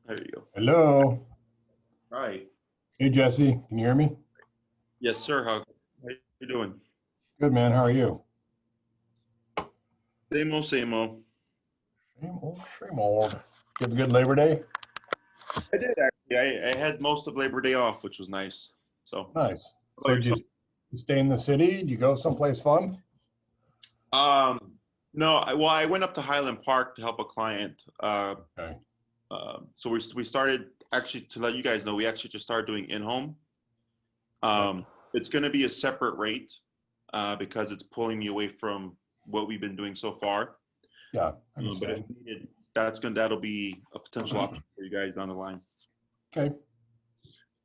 There you go. Hello. Hi. Hey, Jesse. Can you hear me? Yes, sir. How you doing? Good, man. How are you? Same old, same old. Same old, same old. You have a good Labor Day? I did actually. I had most of Labor Day off, which was nice. So, Nice. how So about yourself? you stay in the city? Do you go someplace fun? No. I went up to Highland Park to help a client. Okay. So we started actually to let you guys know. We actually just started doing in-home. It's going to be a separate rate because it's pulling me away from what we've been doing so far. Yeah, I But if understand. needed, that'll be a potential option for you guys down the line. Okay.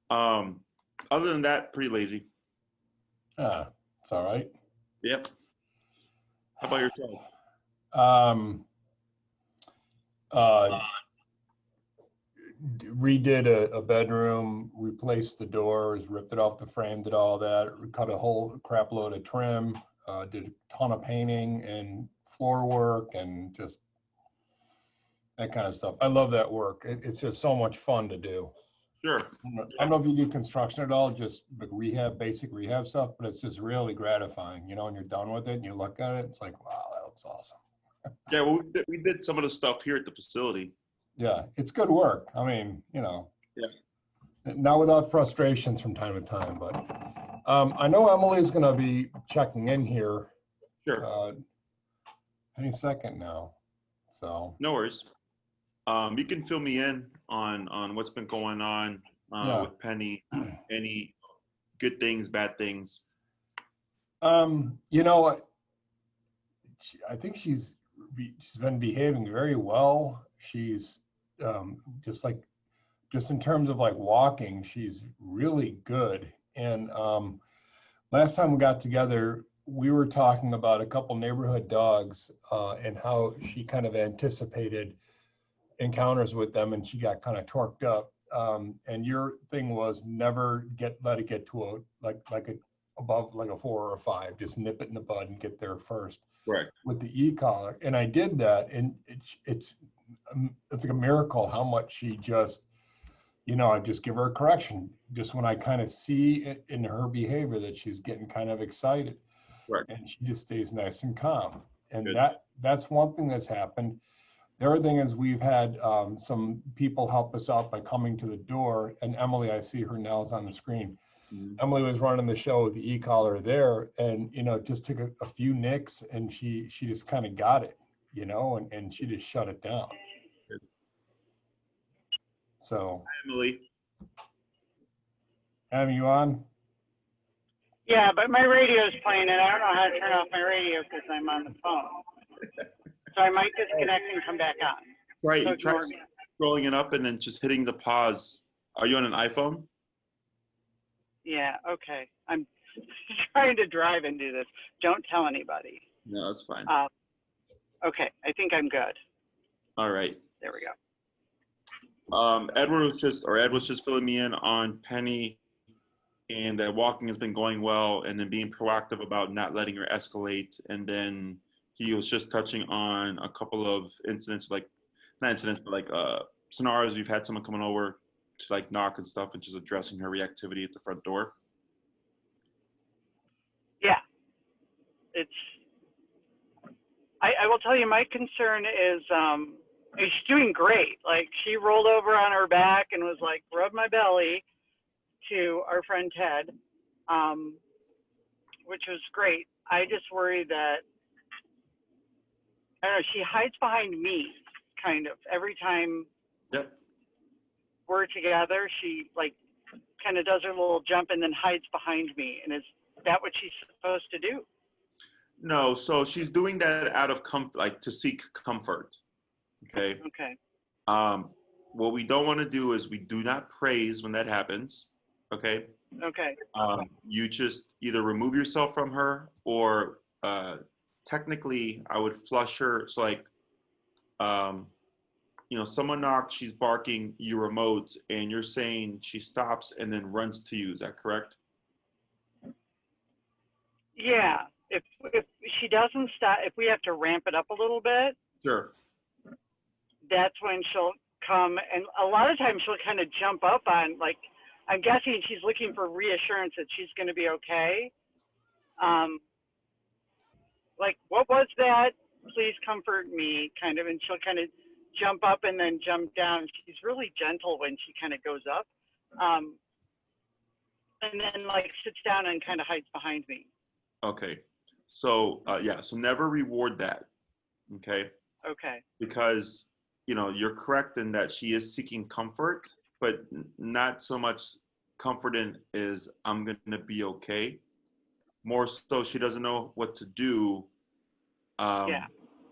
Other than that, pretty lazy. It's all right. Yep. How about yourself? Redid a bedroom, replaced the doors, ripped it off the frame, did all that, cut a whole crap load of trim, did a ton of painting and floor work and just that kind of stuff. I love that work. It's just so much fun to do. Sure. I don't know if you do construction at all, just like rehab, basic rehab stuff, but it's just really gratifying, when you're done with it and you look at it, it's like, wow, that looks awesome. Yeah, well, we did some of the stuff here at the facility. Yeah, it's good work. I mean, Yeah. not without frustrations from time to time, but I know Emily's going to be checking in here Sure. any second now. So No worries. You can fill me in on what's been going on yeah. with Penny. Any good things, bad things. I think she's been behaving very well. She's just in terms of like walking, she's really good. And last time we got together, we were talking about a couple neighborhood dogs and how she kind of anticipated encounters with them, and she got kind of torqued up. And your thing was never let it get to above like a 4 or a 5. Just nip it in the bud and get there first. Right. With the e-collar, and I did that, and it's like a miracle how much she just, I just give her a correction just when I kind of see it in her behavior that she's getting kind of excited. Right. And she just stays nice and calm. And Good. that's one thing that's happened. The other thing is we've had some people help us out by coming to the door, and Emily, I see her now is on the screen. Mm-hmm. Emily was running the show with the e-collar there, and it just took a few nicks, and she just kind of got it, and she just shut it down. Good. So Hi, Emily. Em, you on? Yeah, but my radio is playing, and I don't know how to turn off my radio because I'm on the phone. So I might disconnect and come back on. Right. So Try ignore me. scrolling it up and then just hitting the pause. Are you on an iPhone? Yeah, okay. I'm trying to drive and do this. Don't tell anybody. No, that's fine. Okay, I think I'm good. All right. There we go. Ed was just filling me in on Penny, and that walking has been going well, and then being proactive about not letting her escalate. And then he was just touching on a couple of incidents, like not incidents, but like scenarios. We've had someone coming over to like knock and stuff, and just addressing her reactivity at the front door. Yeah, I will tell you, my concern is she's doing great. Like, she rolled over on her back and was like, rub my belly to our friend Ted, which was great. I just worry that, I don't know, she hides behind me, kind of. Every time Yep. we're together, she like kind of does her little jump and then hides behind me. And is that what she's supposed to do? No, so she's doing that out of comfort, like to seek comfort. Okay. Okay. What we don't want to do is we do not praise when that happens. Okay. Okay. You just either remove yourself from her, or technically I would flush her. So like, someone knocks, she's barking, you remote, and you're saying she stops and then runs to you. Is that correct? Yeah. If she doesn't stop, if we have to ramp it up a little bit, Sure. that's when she'll come, and a lot of times she'll kind of jump up on, like, I'm guessing she's looking for reassurance that she's going to be okay. Like, what was that? Please comfort me, kind of. And she'll kind of jump up and then jump down. She's really gentle when she kind of goes up. And then, like, sits down and kind of hides behind me. Okay. So, yeah, so never reward that. Okay. Okay. Because, you know, you're correct in that she is seeking comfort, but not so much comfort in is I'm going to be okay. More so, she doesn't know what to do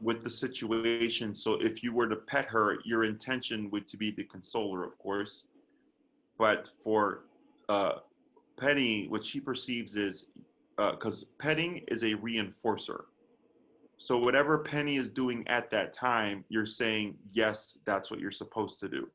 with the situation. So if you were to pet her, your intention would to be the consoler, of course. But for Penny, what she perceives is, because petting is a reinforcer. So whatever Penny is doing at that time, you're saying, yes, that's what you're supposed to do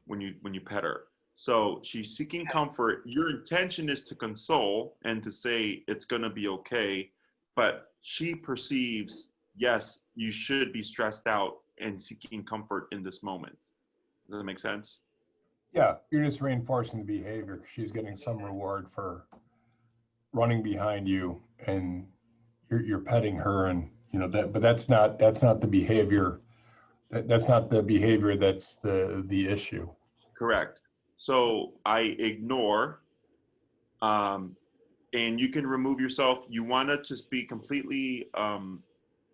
when you pet her. So she's seeking comfort. Your intention is to console and to say it's going to be okay, but she perceives, yes, you should be stressed out and seeking comfort in this moment. Does that make sense? Yeah, you're just reinforcing the behavior. She's getting some reward for running behind you, and you're petting her, and you know that. But that's not the behavior. That's not the behavior. That's the issue. Correct. So I ignore, and you can remove yourself. You want to just be completely,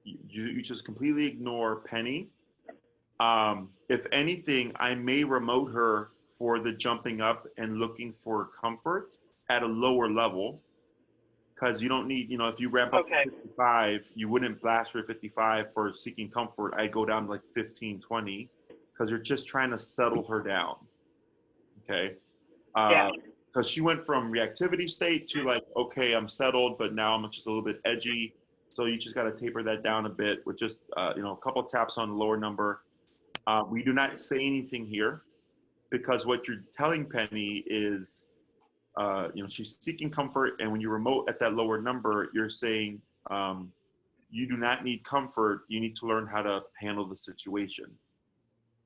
you just completely ignore Penny. If anything, I may remote her for the jumping up and looking for comfort at a lower level, because you don't need, you know, if you ramp up to 55, you wouldn't blast her at 55 for seeking comfort. I'd go down to like 15, 20, because you're just trying to settle her down. Okay. Because she went from reactivity state to like, okay, I'm settled, but now I'm just a little bit edgy. So you just got to taper that down a bit with just, you know, a couple of taps on the lower number. We do not say anything here, because what you're telling Penny is, you know, she's seeking comfort. And when you remote at that lower number, you're saying, you do not need comfort. You need to learn how to handle the situation.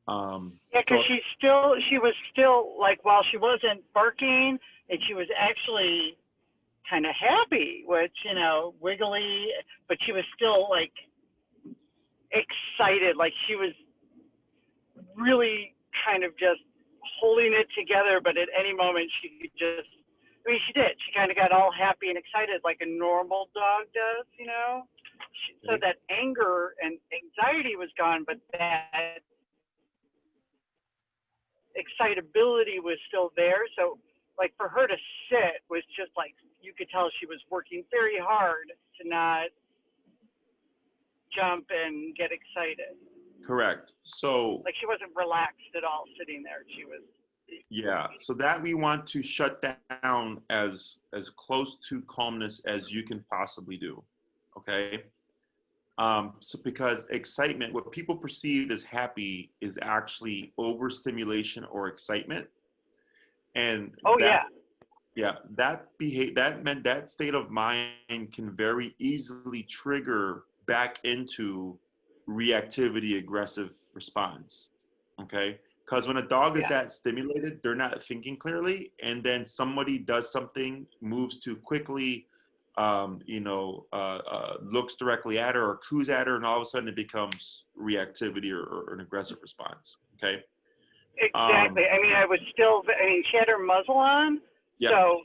Because she was still like, while she wasn't barking, and she was actually kind of happy, which, you know, wiggly, but she was still like excited. Like she was really kind of just holding it together, but at any moment she could just, I mean, she did. She kind of got all happy and excited like a normal dog does, you know? So that anger and anxiety was gone, but that excitability was still there. So like for her to sit was just like, you could tell she was working very hard to not jump and get excited. Correct. So like she wasn't relaxed at all sitting there. She was. Yeah, so that we want to shut down as close to calmness as you can possibly do. Okay. So because excitement, what people perceive as happy is actually overstimulation or excitement. And that state of mind can very easily trigger back into reactivity, aggressive response. Okay. Because when a dog is that stimulated, they're not thinking clearly, and then somebody does something, moves too quickly, looks directly at her or coos at her, and all of a sudden it becomes reactivity or an aggressive response. Okay. Exactly. I mean, she had her muzzle on, so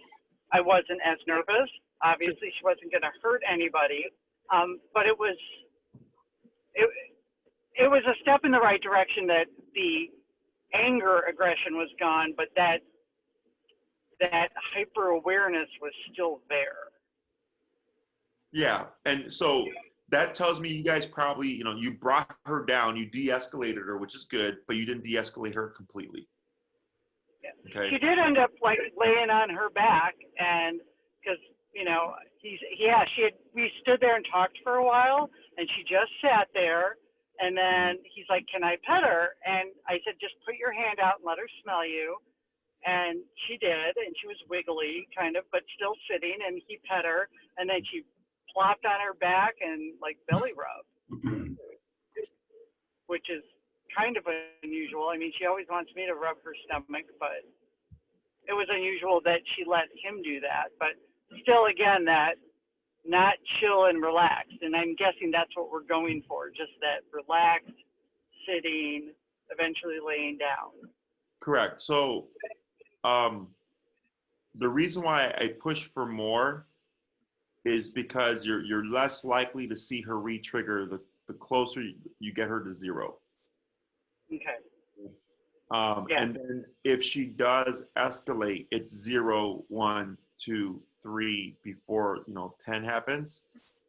I wasn't as nervous. Obviously, she wasn't going to hurt anybody, but it was a step in the right direction that the anger aggression was gone, but that hyper awareness was still there. Yeah, and so that tells me you guys probably, you know, you brought her down, you de-escalated her, which is good, but you didn't de-escalate her completely. Yeah. Okay. She did end up like laying on her back, and because, you know, we stood there and talked for a while, and she just sat there, and then he's like, "Can I pet her?" And I said, "Just put your hand out and let her smell you." And she did, and she was wiggly kind of, but still sitting, and he pet her, and then she plopped on her back and like belly rub, which is kind of unusual. I mean, she always wants me to rub her stomach, but it was unusual that she let him do that. But still, again, that not chill and relaxed. And I'm guessing that's what we're going for, just that relaxed, sitting, eventually laying down. Correct. So the reason why I push for more is because you're less likely to see her re-trigger the closer you get her to 0. Okay. And then if she does escalate, it's 0, 1, 2, 3 before 10 happens.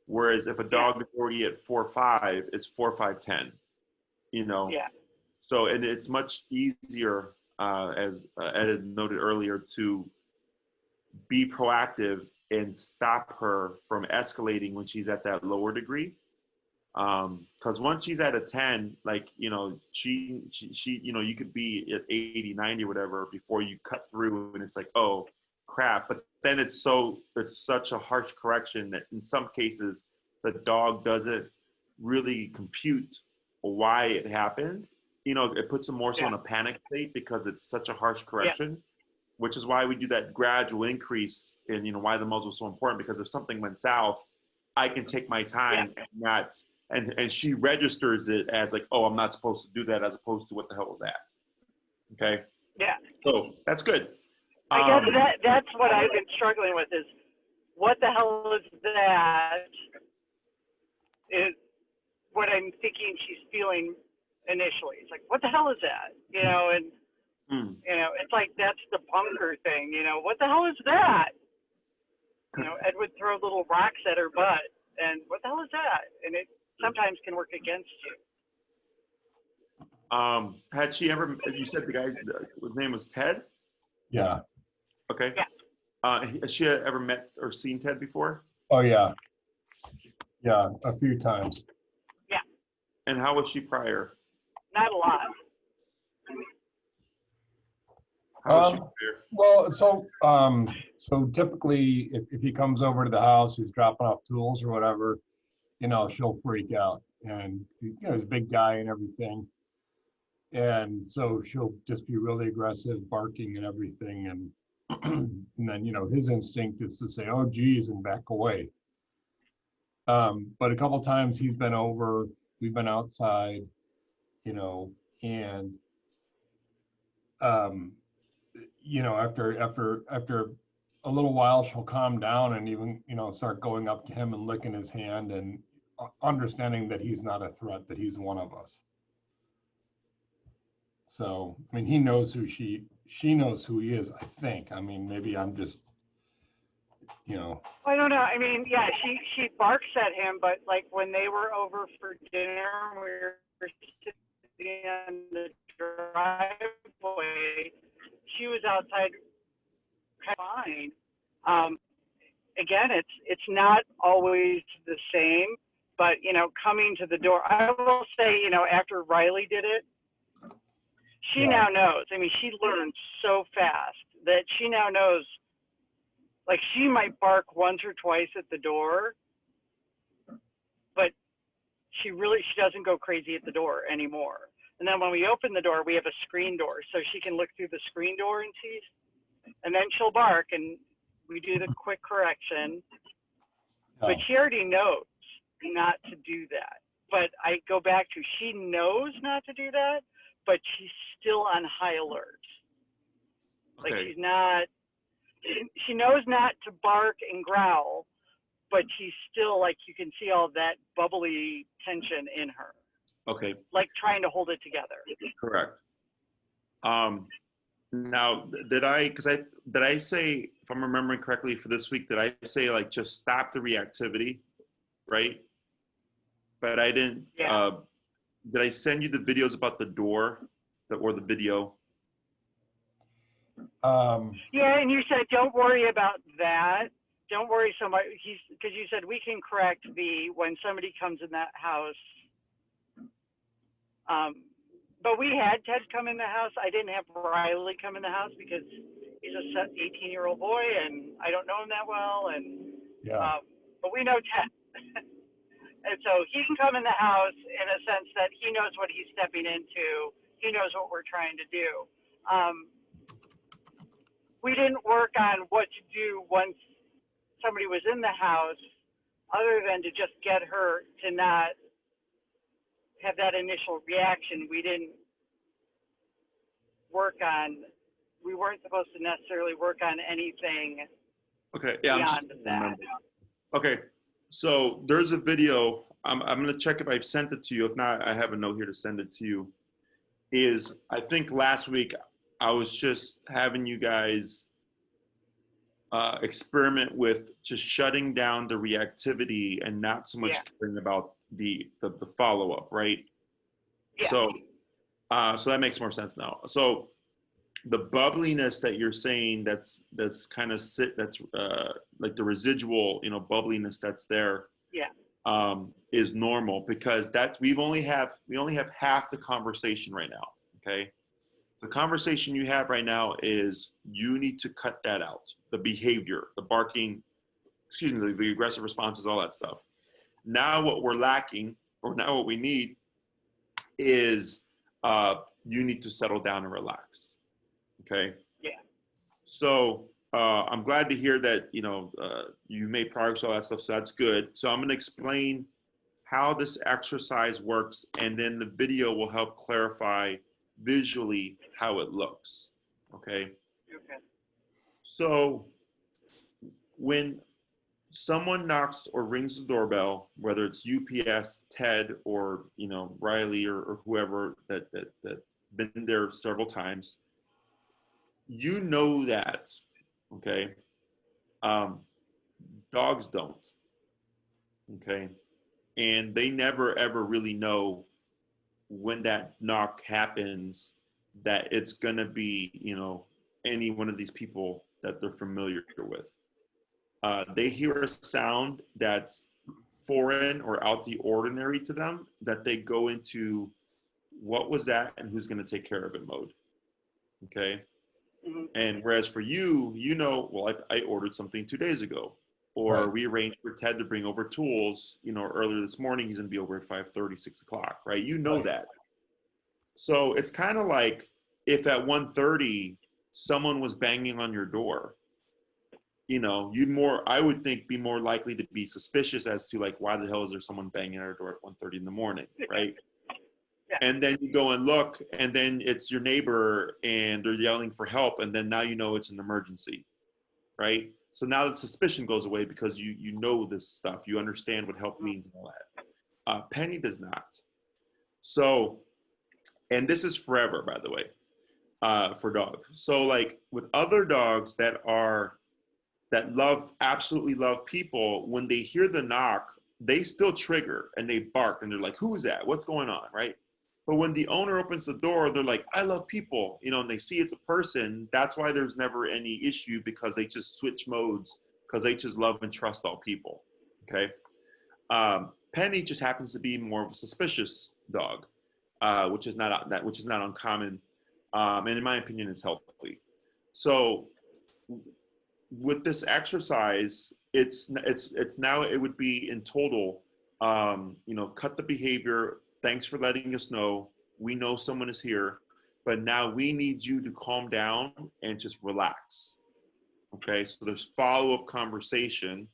Whereas if a dog is already at 4, 5, it's 4, 5, 10. Yeah. So, and it's much easier, as Ed had noted earlier, to be proactive and stop her from escalating when she's at that lower degree. Because once she's at a 10, like, she you could be at 80, 90 or whatever before you cut through, and it's like, oh crap. But then it's such a harsh correction that in some cases the dog doesn't really compute why it happened. It puts them more so in a panic state because it's such a harsh correction, which is why we do that gradual increase, and why the muzzle is so important, because if something went south, I can take my time and she registers it as like, oh, I'm not supposed to do that, as opposed to what the hell was that? Okay. Yeah. So that's good. I guess that's what I've been struggling with is, what the hell is that? Is what I'm thinking she's feeling initially. It's like, what the hell is that? And it's like, that's the bunker thing. What the hell is that? Ed would throw little rocks at her butt, and what the hell is that? And it sometimes can work against you. Had she ever? You said the guy's his name was Ted. Yeah. Okay. Yeah. Has she ever met or seen Ted before? Oh yeah. Yeah, a few times. Yeah. And how was she prior? Not a lot. How was she prior? Well, so typically if he comes over to the house, he's dropping off tools or whatever, she'll freak out, and he's a big guy and everything. And so she'll just be really aggressive, barking and everything. And and then, his instinct is to say, oh, geez, and back away. But a couple times he's been over, we've been outside, and, after a little while, she'll calm down and even, start going up to him and licking his hand, and understanding that he's not a threat, that he's one of us. So, I mean, he knows who she knows who he is, I think. I mean, maybe I'm just, I don't know. I mean, yeah, she barks at him, but like when they were over for dinner, we were sitting on the driveway, she was outside fine. Again, it's not always the same, but coming to the door, I will say, after Riley did it, she now knows. I mean, she learned so fast that she now knows. Like, she might bark once or twice at the door, but she doesn't go crazy at the door anymore. And then when we open the door, we have a screen door, so she can look through the screen door and see. And then she'll bark, and we do the quick correction. But she already knows not to do that. But I go back to, she knows not to do that, but she's still on high alert. Like, she's not. She knows not to bark and growl, but she's still, like, you can see all that bubbly tension in her. Okay. Like trying to hold it together. Correct. Now, did I say, if I'm remembering correctly for this week, did I say, like, just stop the reactivity, right? But I didn't. Yeah. Did I send you the videos about the door, or the video? Yeah, and you said don't worry about that. Don't worry so much. Because you said we can correct when somebody comes in that house. But we had Ted come in the house. I didn't have Riley come in the house because he's a 18-year-old boy, and I don't know him that well. And but we know Ted. And so he can come in the house in a sense that he knows what he's stepping into. He knows what we're trying to do. We didn't work on what to do once somebody was in the house, other than to just get her to not have that initial reaction. We didn't work on, we weren't supposed to necessarily work on anything Okay, yeah, beyond that. Okay, so there's a video. I'm gonna check if I've sent it to you. If not, I have a note here to send it to you. I think last week I was just having you guys experiment with just shutting down the reactivity and not so much caring about the follow-up, right? Yeah. So that makes more sense now. So the bubbliness that you're saying, that's kind of like the residual, bubbliness that's there. Yeah. Is normal, because we only have half the conversation right now. Okay. The conversation you have right now is you need to cut that out. The behavior, the barking, the aggressive responses, all that stuff. Now what we're lacking, or now what we need, is you need to settle down and relax. Okay. Yeah. So I'm glad to hear that you made progress, all that stuff. So that's good. So I'm going to explain how this exercise works, and then the video will help clarify visually how it looks. Okay. Okay. So when someone knocks or rings the doorbell, whether it's UPS, Ted, or Riley, or whoever that been there several times, you know that, okay? Dogs don't, okay? And they never ever really know when that knock happens that it's gonna be, any one of these people that they're familiar with. They hear a sound that's foreign or out the ordinary to them, that they go into what was that and who's gonna take care of it mode, okay? Mm-hmm. And whereas for you, well, I ordered something 2 days ago, or Right. we arranged for Ted to bring over tools, earlier this morning. He's going to be over at 5:30, 6 o'clock, right? Right. That. So it's kind of like if at 1:30 someone was banging on your door, I would think, be more likely to be suspicious as to, like, why the hell is there someone banging at our door at 1:30 in the morning, right? Yeah. And then you go and look, and then it's your neighbor and they're yelling for help, and then now it's an emergency, right? So now the suspicion goes away because you know this stuff. You understand what help means and all that. Penny does not. So, and this is forever, by the way, for dogs. So, like, with other dogs that absolutely love people, when they hear the knock, they still trigger and they bark and they're like, "Who's that? What's going on?" Right? But when the owner opens the door, they're like, "I love people," and they see it's a person. That's why there's never any issue, because they just switch modes, because they just love and trust all people. Okay. Penny just happens to be more of a suspicious dog, which is not uncommon, and in my opinion, is healthy. So with this exercise, it's now, it would be in total, cut the behavior. Thanks for letting us know. We know someone is here, but now we need you to calm down and just relax. Okay, so there's follow-up conversation,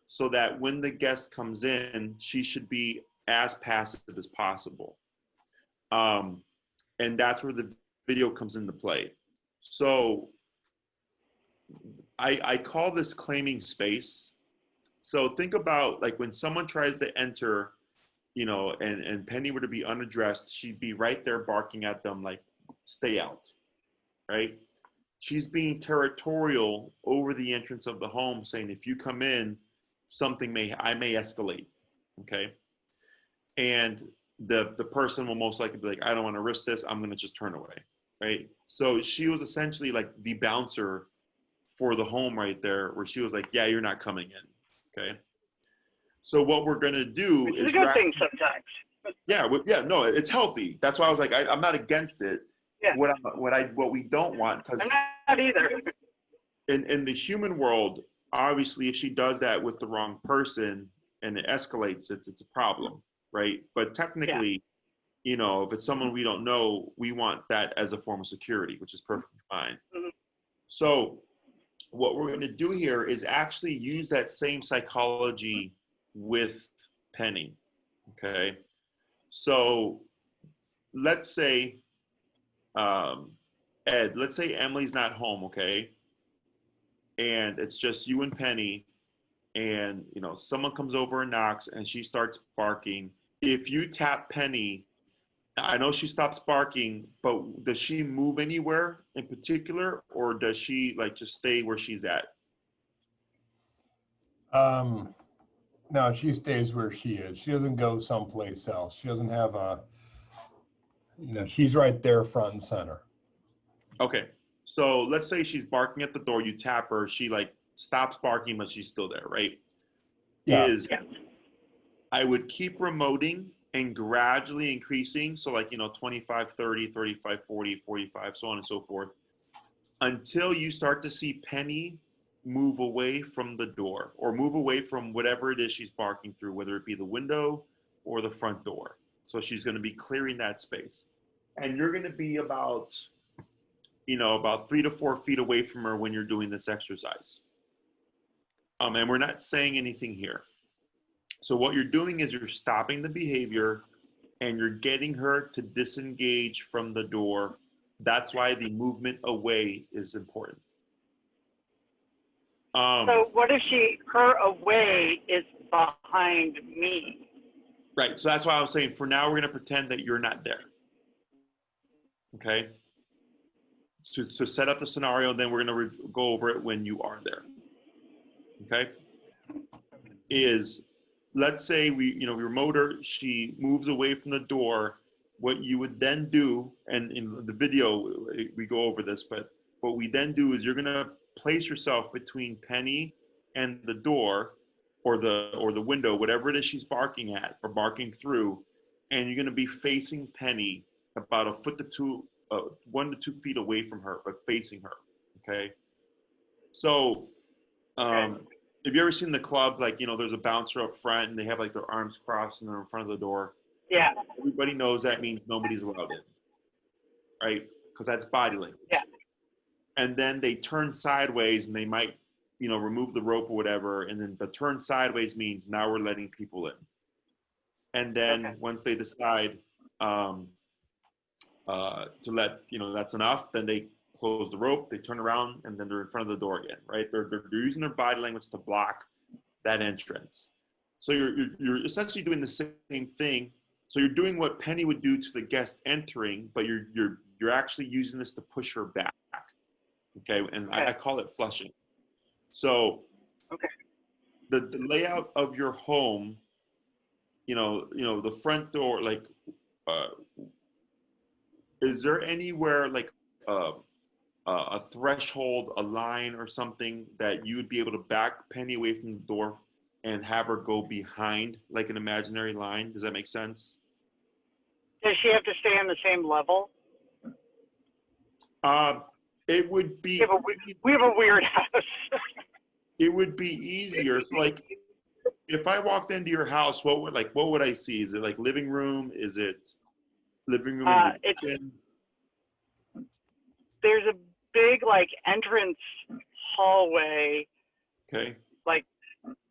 so that when the guest comes in, she should be as passive as possible. And that's where the video comes into play. So I call this claiming space. So think about, like, when someone tries to enter, and Penny were to be unaddressed, she'd be right there barking at them like, "Stay out," right? She's being territorial over the entrance of the home, saying, "If you come in, I may escalate," okay? And the person will most likely be like, "I don't want to risk this. I'm going to just turn away," right? So she was essentially like the bouncer for the home right there, where she was like, "Yeah, you're not coming in," okay? So what we're gonna do is a good thing sometimes. No, it's healthy. That's why I was like, I'm not against it. Yeah. What we don't want, because I'm not either. in the human world, obviously, if she does that with the wrong person, and it escalates, it's a problem, right? But technically, you know, if it's someone we don't know, we want that as a form of security, which is perfectly fine. Mhm. So what we're going to do here is actually use that same psychology with Penny, okay? So let's say, Ed, let's say Emily's not home, okay? And it's just you and Penny, and you know, someone comes over and knocks and she starts barking. If you tap Penny, I know she stops barking, but does she move anywhere in particular, or does she like just stay where she's at? No, she stays where she is. She doesn't go someplace else. She doesn't have she's right there front and center. Okay, so let's say she's barking at the door, you tap her, she like stops barking, but she's still there, right? Yeah. I would keep remoting and gradually increasing. So like, 25, 30, 35, 40, 45, so on and so forth, until you start to see Penny move away from the door or move away from whatever it is she's barking through, whether it be the window or the front door. So she's going to be clearing that space. And you're going to be about 3 to 4 feet away from her when you're doing this exercise. And we're not saying anything here. So what you're doing is you're stopping the behavior and you're getting her to disengage from the door. That's why the movement away is important. So what if her away is behind me? Right, so that's why I was saying for now we're gonna pretend that you're not there. Okay? To set up the scenario, then we're gonna go over it when you are there. Okay? Let's say we remote her, she moves away from the door. What you would then do, and in the video we go over this, but what we then do is you're gonna place yourself between Penny and the door or the window, whatever it is she's barking at or barking through, and you're gonna be facing Penny about 1 to 2 feet away from her, but facing her. Okay. So have you ever seen the club, like, there's a bouncer up front and they have like their arms crossed and they're in front of the door? Yeah. Everybody knows that means nobody's allowed in, right? Because that's body language. Yeah. And then they turn sideways and they might, remove the rope or whatever. And then the turn sideways means now we're letting people in. And then once they decide to let, that's enough, then they close the rope, they turn around, and then they're in front of the door again, right? They're using their body language to block that entrance. So you're essentially doing the same thing. So you're doing what Penny would do to the guest entering, but you're actually using this to push her back. Okay, and I call it flushing. So the layout of your home, the front door, like, is there anywhere like a threshold, a line or something that you would be able to back Penny away from the door and have her go behind like an imaginary line? Does that make sense? Does she have to stay on the same level? It would be. We have a weird house. It would be easier. So like, if I walked into your house, what would I see? Is it like living room? Is it living room in the kitchen? There's a big like entrance hallway. Okay. Like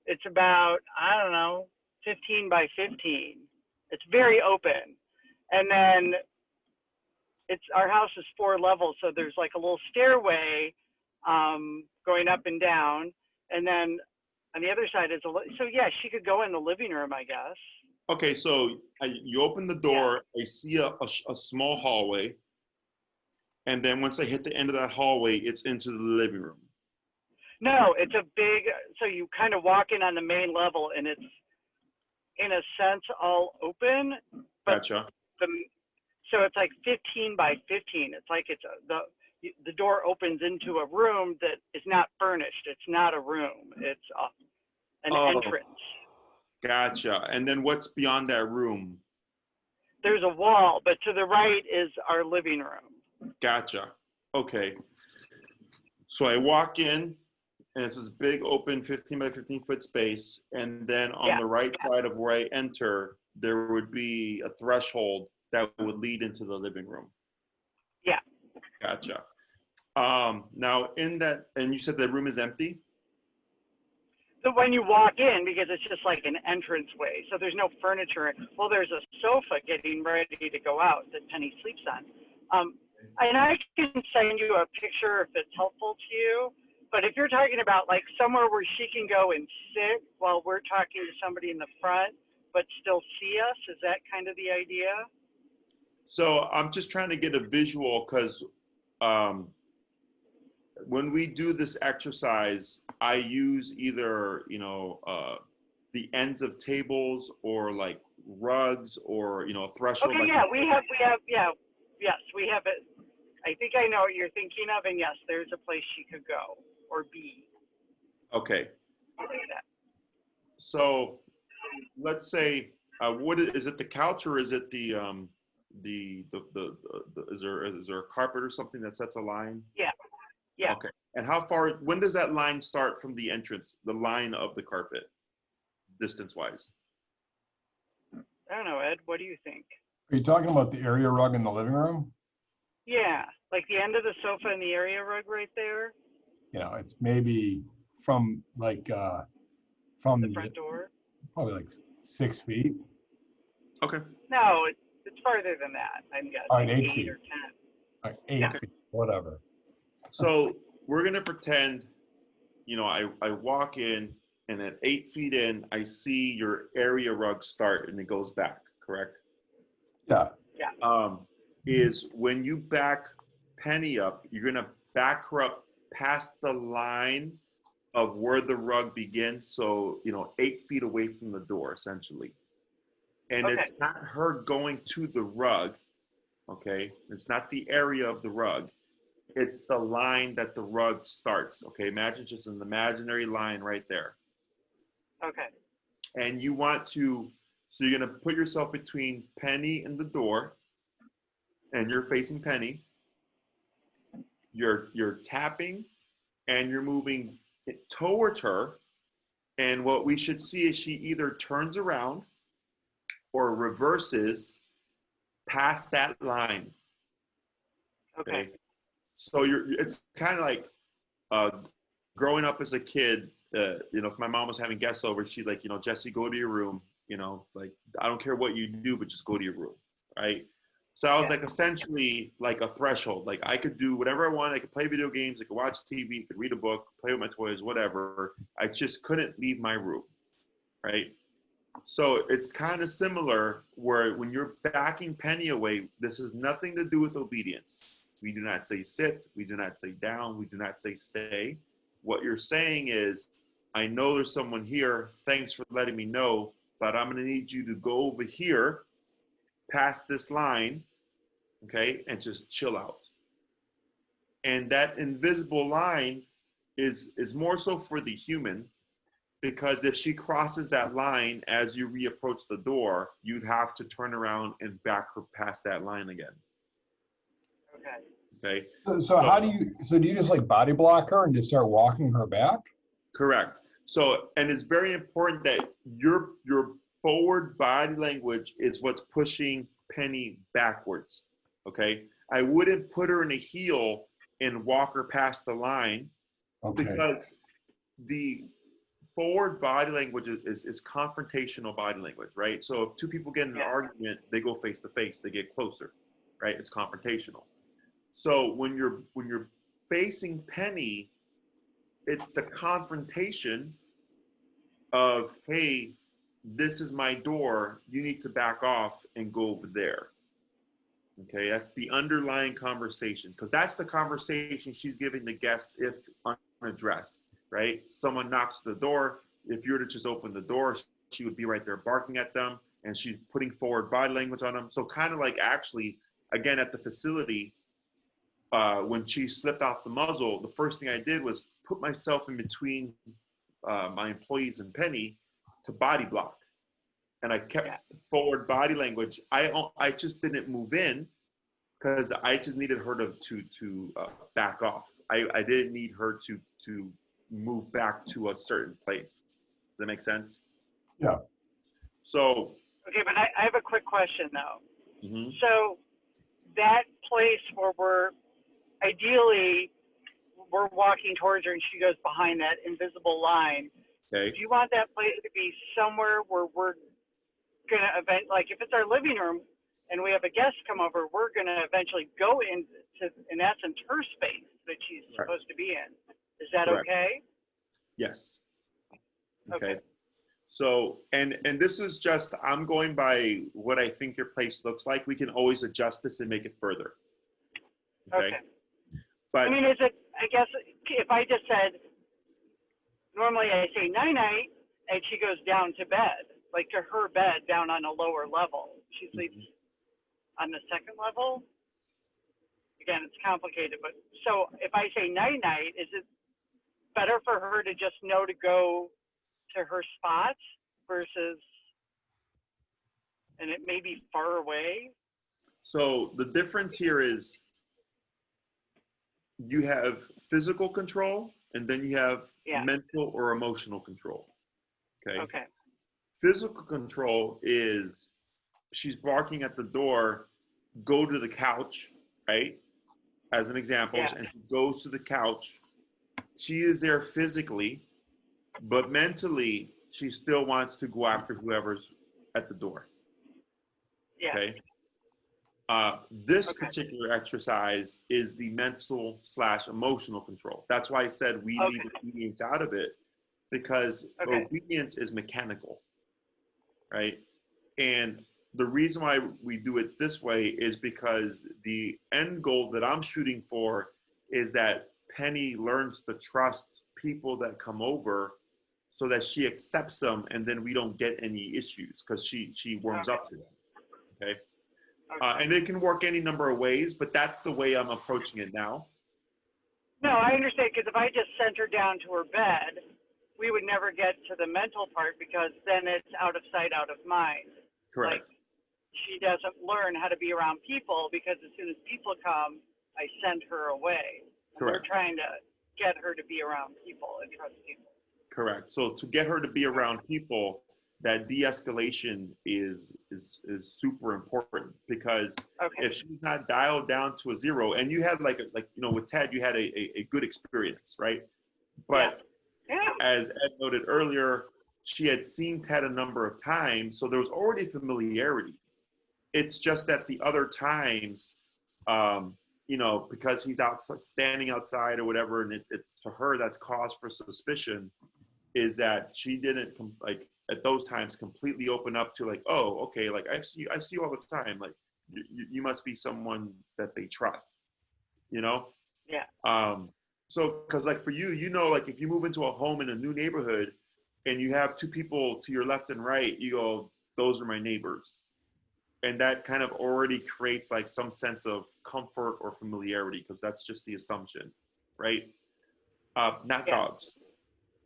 it's about, I don't know, 15 by 15. It's very open. And then our house is 4 levels. So there's like a little stairway going up and down. And then on the other side is so yeah, she could go in the living room, I guess. Okay. So you open the door, I see a small hallway. And then once I hit the end of that hallway, it's into the living room. No, it's a big, so you kind of walk in on the main level and it's in a sense all open. Gotcha. So it's like 15 by 15. It's like the door opens into a room that is not furnished. It's not a room. It's an entrance. Gotcha. And then what's beyond that room? There's a wall, but to the right is our living room. Gotcha. Okay. So I walk in and it's this big open 15 by 15 foot space. And then on Yeah. the right side of where I enter, there would be a threshold that would lead into the living room. Yeah. Gotcha. Now in that, and you said the room is empty? So when you walk in, because it's just like an entrance way, so there's no furniture. Well, there's a sofa getting ready to go out that Penny sleeps on. And I can send you a picture if it's helpful to you. But if you're talking about like somewhere where she can go and sit while we're talking to somebody in the front, but still see us, is that kind of the idea? So I'm just trying to get a visual, because when we do this exercise, I use either, the ends of tables or like rugs or, a threshold. Okay, like yeah, yes, we have it. I think I know what you're thinking of, and yes, there's a place she could go or be. Okay. Like that. So let's say, is it the couch, or is it the is there a carpet or something that sets a line? Yeah. Yeah. Okay. And how far, when does that line start from the entrance, the line of the carpet, distance-wise? I don't know, Ed, what do you think? Are you talking about the area rug in the living room? Yeah, like the end of the sofa and the area rug right there, It's maybe from from the front door. probably like 6 feet. Okay. No, it's farther than that. I'm guessing All right, 8 8 feet. or 10. All right, 8 Yeah. feet, whatever. So we're gonna pretend, I walk in, and at 8 feet in, I see your area rug start and it goes back, correct? Yeah. Yeah. Is when you back Penny up, you're gonna back her up past the line of where the rug begins. So, 8 feet away from the door, essentially. And Okay. it's not her going to the rug, okay? It's not the area of the rug. It's the line that the rug starts, okay? Imagine just an imaginary line right there. Okay. And you want to, so you're gonna put yourself between Penny and the door, and you're facing Penny. You're tapping, and you're moving towards her. And what we should see is she either turns around or reverses past that line. Okay. So it's kind of like growing up as a kid. If my mom was having guests over, she'd like, Jesse, go to your room. Like, I don't care what you do, but just go to your room, right? So I was like essentially like a threshold. Like I could do whatever I want. I could play video games. I could watch TV. I could read a book. Play with my toys. Whatever. I just couldn't leave my room, right? So it's kind of similar where when you're backing Penny away, this has nothing to do with obedience. We do not say sit. We do not say down. We do not say stay. What you're saying is, I know there's someone here. Thanks for letting me know, but I'm going to need you to go over here past this line, okay, and just chill out. And that invisible line is more so for the human, because if she crosses that line as you reapproach the door, you'd have to turn around and back her past that line again. Okay. Okay. So how do you just like body block her and just start walking her back? Correct. So, and it's very important that your forward body language is what's pushing Penny backwards. Okay. I wouldn't put her in a heel and walk her past the line, because the forward body language is confrontational body language, right? So if two people get in an argument, they go face to face, they get closer, right? It's confrontational. So when you're facing Penny, it's the confrontation of, hey, this is my door, you need to back off and go over there. Okay, that's the underlying conversation, because that's the conversation she's giving the guests if unaddressed, right? Someone knocks the door. If you were to just open the door, she would be right there barking at them, and she's putting forward body language on them. So kind of like actually, again, at the facility, when she slipped off the muzzle, the first thing I did was put myself in between my employees and Penny to body block. And I kept forward body language. I just didn't move in because I just needed her to back off. I didn't need her to move back to a certain place. Does that make sense? Yeah. So. Okay, but I have a quick question though. Mm-hmm. So that place where we're walking towards her and she goes behind that invisible line. Okay. Do you want that place to be somewhere where we're gonna like if it's our living room and we have a guest come over, we're gonna eventually go into, in essence, her space that she's Correct. supposed to be in. Is that Correct. okay? Yes. Okay. So, and this is just, I'm going by what I think your place looks like. We can always adjust this and make it further. Okay. But I mean, is it, I guess, if I just said, normally I say night-night, and she goes down to bed, like to her bed down on a lower level. She sleeps on the second level. Again, it's complicated, but so if I say night-night, is it better for her to just know to go to her spots versus, and it may be far away? so the difference here is you have physical control and then you have mental or emotional control. Okay. Physical control is she's barking at the door, go to the couch, right? As an example, and she goes to the couch. She is there physically, but mentally, she still wants to go after whoever's at the door. Yeah. Okay. This particular exercise is the mental / emotional control. That's why I said we leave obedience out of it, because obedience is mechanical, right? And the reason why we do it this way is because the end goal that I'm shooting for is that Penny learns to trust people that come over so that she accepts them, and then we don't get any issues because she warms up to them. Okay. And it can work any number of ways, but that's the way I'm approaching it now. No, I understand, because if I just sent her down to her bed, we would never get to the mental part, because then it's out of sight, out of mind. Correct. Like, she doesn't learn how to be around people, because as soon as people come, I send her away. And we're trying to get her to be around people and trust people. Correct. So to get her to be around people, that de-escalation is super important, because if she's not dialed down to a 0, and you had like with Ted, you had a good experience, right? But as Ed noted earlier, she had seen Ted a number of times, so there was already familiarity. It's just that the other times, because he's standing outside or whatever, and it to her that's cause for suspicion, is that she didn't at those times completely open up to like, oh, okay, like I see you all the time, like you must be someone that they trust, so because like for you, like if you move into a home in a new neighborhood and you have 2 people to your left and right, you go, those are my neighbors, and that kind of already creates like some sense of comfort or familiarity, because that's just the assumption, right? Not dogs.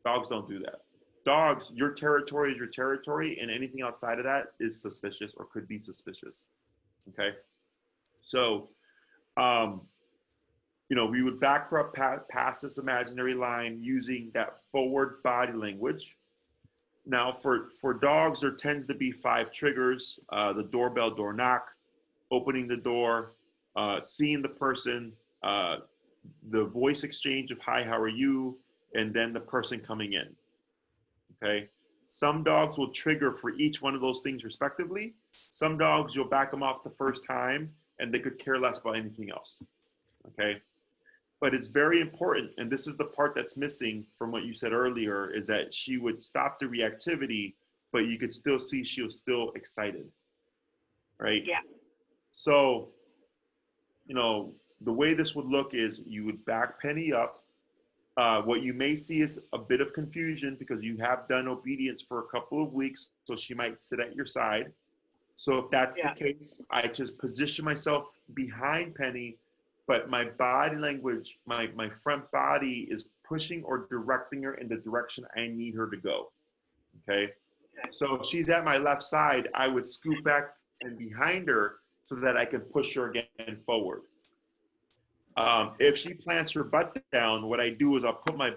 Dogs don't do that. Dogs, your territory is your territory, and anything outside of that is suspicious or could be suspicious. Okay. So, we would back her up past this imaginary line using that forward body language. Now, for dogs, there tends to be 5 triggers: the doorbell, door knock, opening the door, seeing the person, the voice exchange of hi, how are you, and then the person coming in. Okay. Some dogs will trigger for each one of those things respectively. Some dogs, you'll back them off the first time and they could care less about anything else. Okay. But it's very important, and this is the part that's missing from what you said earlier, is that she would stop the reactivity, but you could still see she was still excited. Right? Yeah. So, the way this would look is you would back Penny up. What you may see is a bit of confusion because you have done obedience for a couple of weeks, so she might sit at your side. So if that's the case, I just position myself behind Penny, but my body language, my front body is pushing or directing her in the direction I need her to go. Okay? So if she's at my left side, I would scoot back and behind her so that I can push her again forward. If she plants her butt down, what I do is I'll put my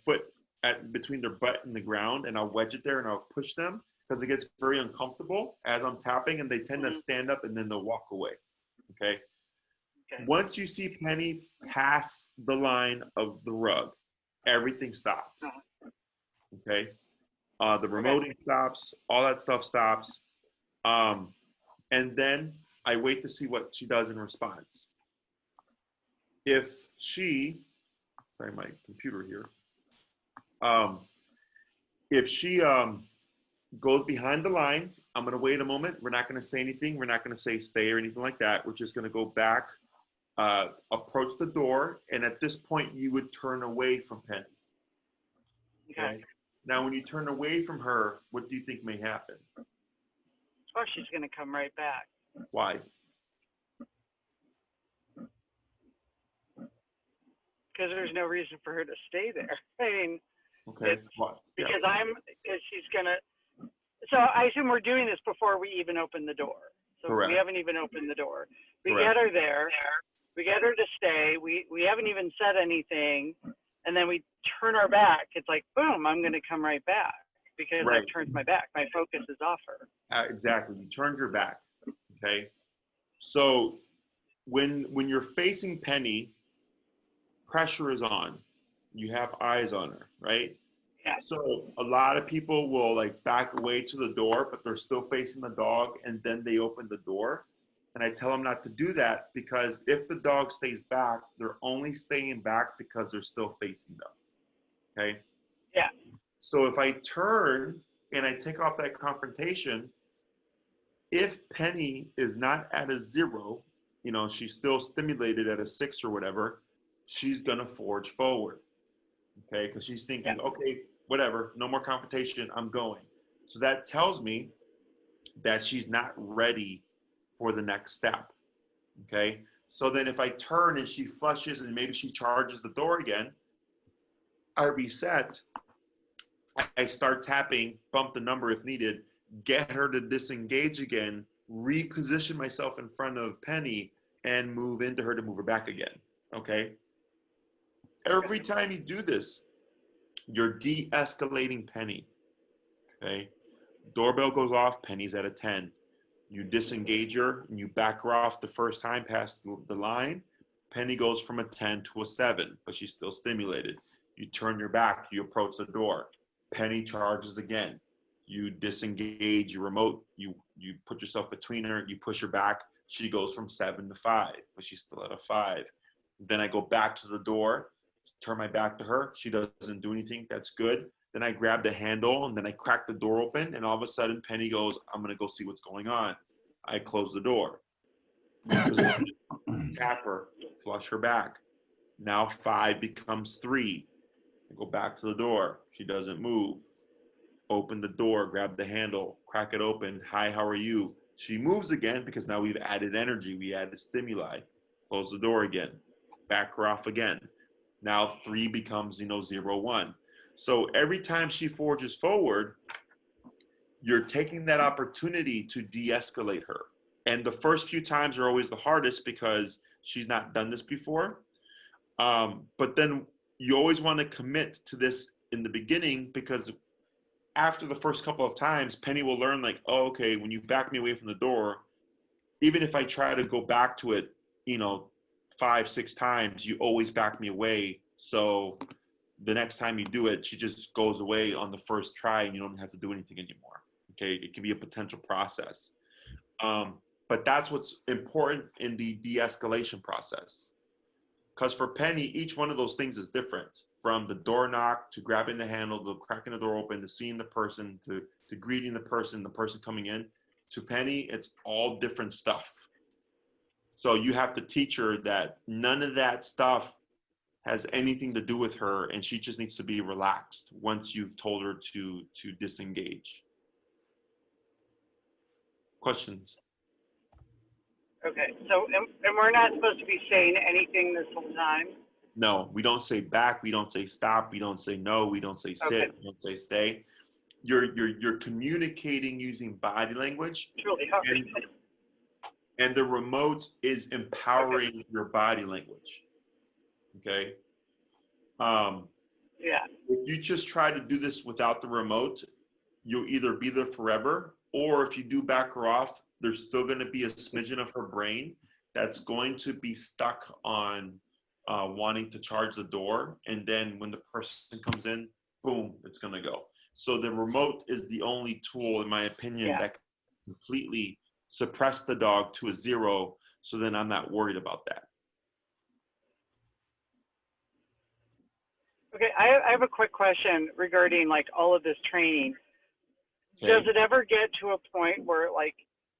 foot at between their butt and the ground, and I'll wedge it there and I'll push them because it gets very uncomfortable as I'm tapping, and they tend to stand up and then they'll walk away. Okay. Okay. Once you see Penny pass the line of the rug, everything stops. Okay. The remoting stops, all that stuff stops. And then I wait to see what she does in response. If she, sorry, my computer here. If she goes behind the line, I'm gonna wait a moment. We're not gonna say anything. We're not gonna say stay or anything like that. We're just gonna go back, approach the door, and at this point, you would turn away from Penny. Okay. Now, when you turn away from her, what do you think may happen? Oh, she's going to come right back. Why? Because there's no reason for her to stay there. I mean, Okay. What? Yeah. because she's going to, so I assume we're doing this before we even open the door. So Correct. we haven't even opened the door. We Correct. get her there. We get her to stay. We haven't even said anything. And then we turn our back. It's like, boom, I'm going to come right back because Right. I've turned my back. My focus is off her. Exactly. You turned your back. Okay. So when you're facing Penny, pressure is on. You have eyes on her, right? Yeah. So a lot of people will like back away to the door, but they're still facing the dog, and then they open the door. And I tell them not to do that because if the dog stays back, they're only staying back because they're still facing them. Okay? Yeah. So if I turn and I take off that confrontation, if Penny is not at a 0, you know, she's still stimulated at a 6 or whatever, she's going to forge forward. Okay? Because she's thinking, okay, whatever, no more confrontation, I'm going. So that tells me that she's not ready for the next step. Okay. So then if I turn and she flushes and maybe she charges the door again, I reset. I start tapping, bump the number if needed, get her to disengage again, reposition myself in front of Penny, and move into her to move her back again. Okay. Every time you do this, you're de-escalating Penny. Okay. Doorbell goes off, Penny's at a 10. You disengage her and you back her off the first time past the line. Penny goes from a 10 to a 7, but she's still stimulated. You turn your back, you approach the door. Penny charges again. You disengage your remote, you put yourself between her, you push her back. She goes from 7 to 5, but she's still at a 5. Then I go back to the door, turn my back to her. She doesn't do anything. That's good. Then I grab the handle and then I crack the door open, and all of a sudden Penny goes, I'm going to go see what's going on. I close the door. Tap her, flush her back. Now 5 becomes 3. I go back to the door. She doesn't move. Open the door, grab the handle, crack it open. Hi, how are you? She moves again because now we've added energy. We added stimuli. Close the door again. Back her off again. Now 3 becomes, 0, 1. So every time she forges forward, you're taking that opportunity to de-escalate her. And the first few times are always the hardest because she's not done this before. But then you always want to commit to this in the beginning, because after the first couple of times, Penny will learn like, oh, okay, when you back me away from the door, even if I try to go back to it, 5, 6 times, you always back me away. So the next time you do it, she just goes away on the first try and you don't have to do anything anymore. Okay, it can be a potential process. But that's what's important in the de-escalation process. Because for Penny, each one of those things is different. From the door knock, to grabbing the handle, to cracking the door open, to seeing the person, to greeting the person coming in. To Penny, it's all different stuff. So you have to teach her that none of that stuff has anything to do with her, and she just needs to be relaxed once you've told her to disengage. Questions? Okay. So, and we're not supposed to be saying anything this whole time? No, we don't say back, we don't say stop, we don't say no, we don't say sit, we don't say stay. You're communicating using body language. It's really hard. And the remote is empowering your body language. Okay. Yeah. If you just try to do this without the remote, you'll either be there forever, or if you do back her off, there's still going to be a smidgen of her brain that's going to be stuck on wanting to charge the door. And then when the person comes in, boom, it's going to go. So the remote is the only tool, in my opinion, Yeah. that can completely suppress the dog to a 0. So then I'm not worried about that. Okay, I have a quick question regarding like all of this training. Okay. Does it ever get to a point where, like,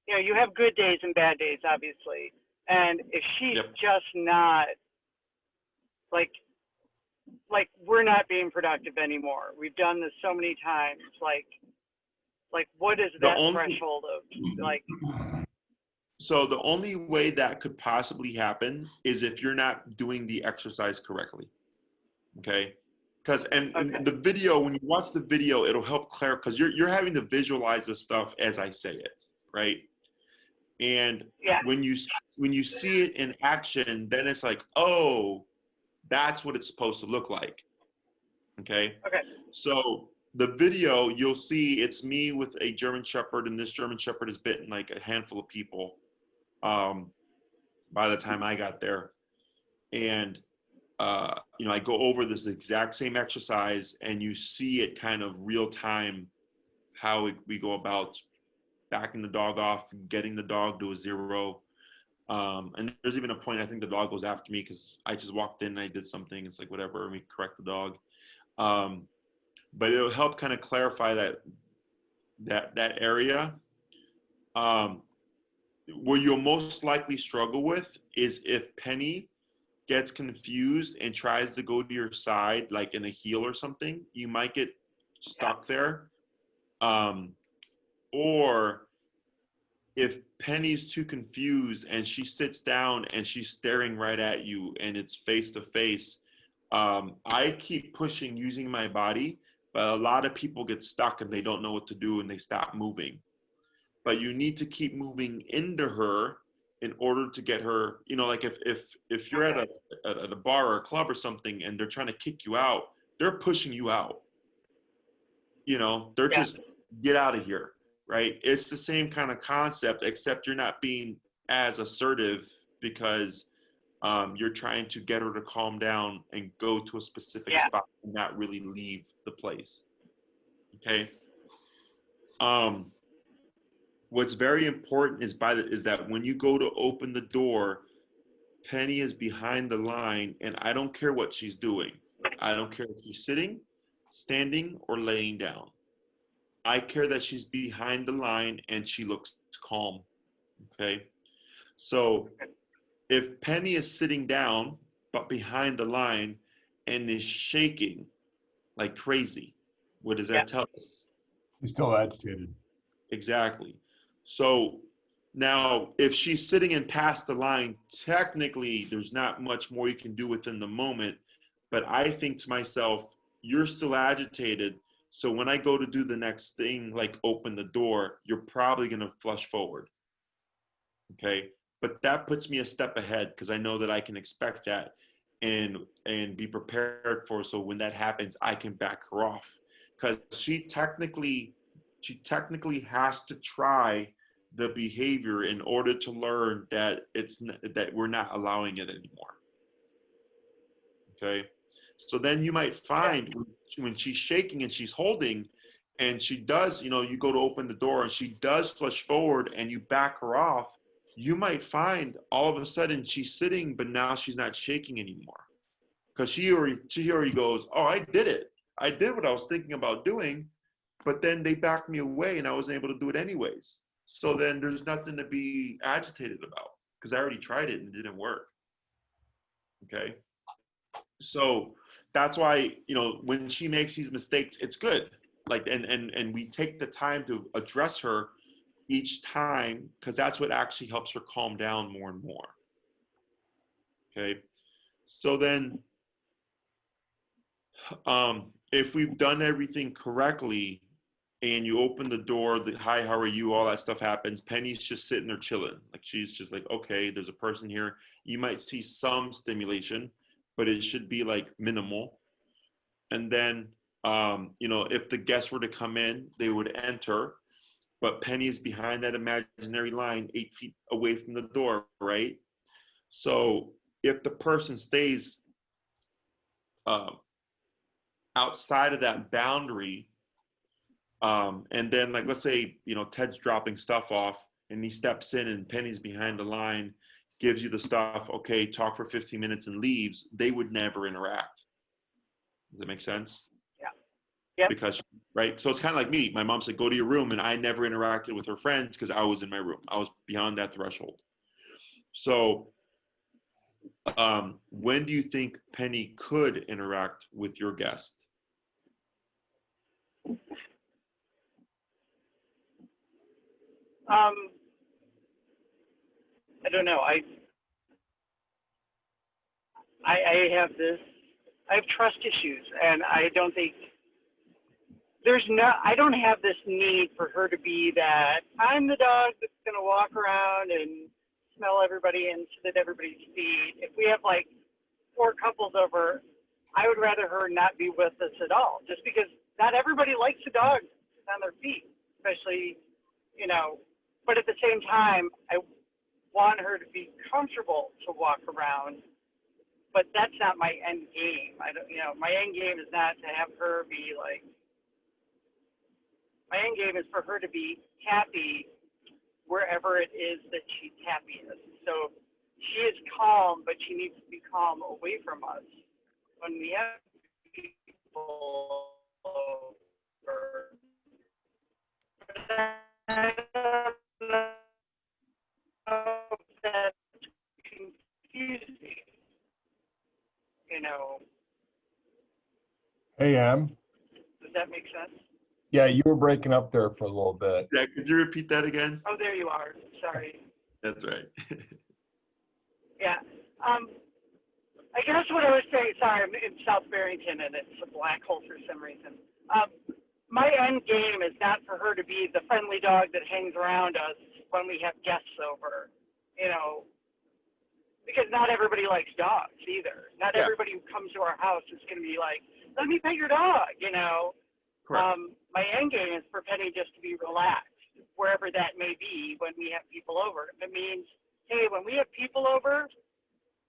you know, you have good days and bad days, obviously, and if she's Yep. just not like we're not being productive anymore. We've done this so many times. Like what is that threshold of like? So the only way that could possibly happen is if you're not doing the exercise correctly. Okay. Because and the video, when you watch the video, it'll help clarify, because you're having to visualize the stuff as I say it, right? And Yeah. when you see it in action, then it's like, oh, that's what it's supposed to look like. Okay. Okay. So the video, you'll see it's me with a German Shepherd, and this German Shepherd has bitten like a handful of people by the time I got there. And you know, I go over this exact same exercise, and you see it kind of real time how we go about backing the dog off, getting the dog to a 0. And there's even a point, I think the dog goes after me because I just walked in and I did something. It's like, whatever, we correct the dog. But it'll help kind of clarify that area. Where you'll most likely struggle with is if Penny gets confused and tries to go to your side, like in a heel or something, you might get stuck there. Or if Penny's too confused and she sits down and she's staring right at you and it's face to face, I keep pushing using my body, but a lot of people get stuck and they don't know what to do and they stop moving. But you need to keep moving into her in order to get her, you know, like if you're at a bar or a club or something and they're trying to kick you out, they're pushing you out. You know, they're just, get out of here, right? It's the same kind of concept, except you're not being as assertive because you're trying to get her to calm down and go to a specific spot and not really leave the place. Okay. What's very important is that when you go to open the door, Penny is behind the line, and I don't care what she's doing. I don't care if she's sitting, standing, or laying down. I care that she's behind the line and she looks calm. Okay. So if Penny is sitting down but behind the line and is shaking like crazy, what does that tell us? She's still agitated. Exactly. So now if she's sitting and past the line, technically there's not much more you can do within the moment. But I think to myself, you're still agitated. So when I go to do the next thing, like open the door, you're probably going to flush forward. Okay. But that puts me a step ahead because I know that I can expect that and be prepared for. So when that happens, I can back her off, because she technically has to try the behavior in order to learn that that we're not allowing it anymore. Okay. So then you might find when she's shaking and she's holding and she does, you know, you go to open the door and she does flush forward and you back her off, you might find all of a sudden she's sitting, but now she's not shaking anymore. Because she already goes, oh, I did it. I did what I was thinking about doing, but then they backed me away and I wasn't able to do it anyways. So then there's nothing to be agitated about because I already tried it and it didn't work. Okay. So that's why, you know, when she makes these mistakes, it's good. Like, and we take the time to address her each time, because that's what actually helps her calm down more and more. Okay. So then, if we've done everything correctly and you open the door, the hi, how are you, all that stuff happens, Penny's just sitting there chilling. Like, she's just like, okay, there's a person here. You might see some stimulation, but it should be like minimal. and then if the guests were to come in, they would enter, but Penny is behind that imaginary line 8 feet away from the door, right? So if the person stays outside of that boundary, and then like, let's say, Ted's dropping stuff off and he steps in and Penny's behind the line, gives you the stuff, okay, talk for 15 minutes and leaves, they would never interact. Does that make sense? Yeah. Yep. Because, right? So it's kind of like me. My mom said, go to your room, and I never interacted with her friends because I was in my room. I was beyond that threshold. So when do you think Penny could interact with your guest? I don't know. I have trust issues, and I don't think I don't have this need for her to be that I'm the dog that's going to walk around and smell everybody and sit at everybody's feet. If we have like 4 couples over, I would rather her not be with us at all, just because not everybody likes a dog on their feet, especially, but at the same time, I want her to be comfortable to walk around, but that's not my end game. My end game is not to have her be like, my end game is for her to be happy wherever it is that she's happiest. So she is calm, but she needs to be calm away from us. When we have people over, I don't know if that's confusing. Hey, Em. Does that make sense? Yeah, you were breaking up there for a little bit. Yeah, could you repeat that again? Oh, there you are. Sorry. That's right. Yeah. I guess what I was saying, sorry, I'm in South Barrington and it's a black hole for some reason. My end game is not for her to be the friendly dog that hangs around us when we have guests over, because not everybody likes dogs either. Not everybody who comes to our house is going to be like, let me pet your dog, Correct. My end game is for Penny just to be relaxed, wherever that may be when we have people over. If it means, hey, when we have people over,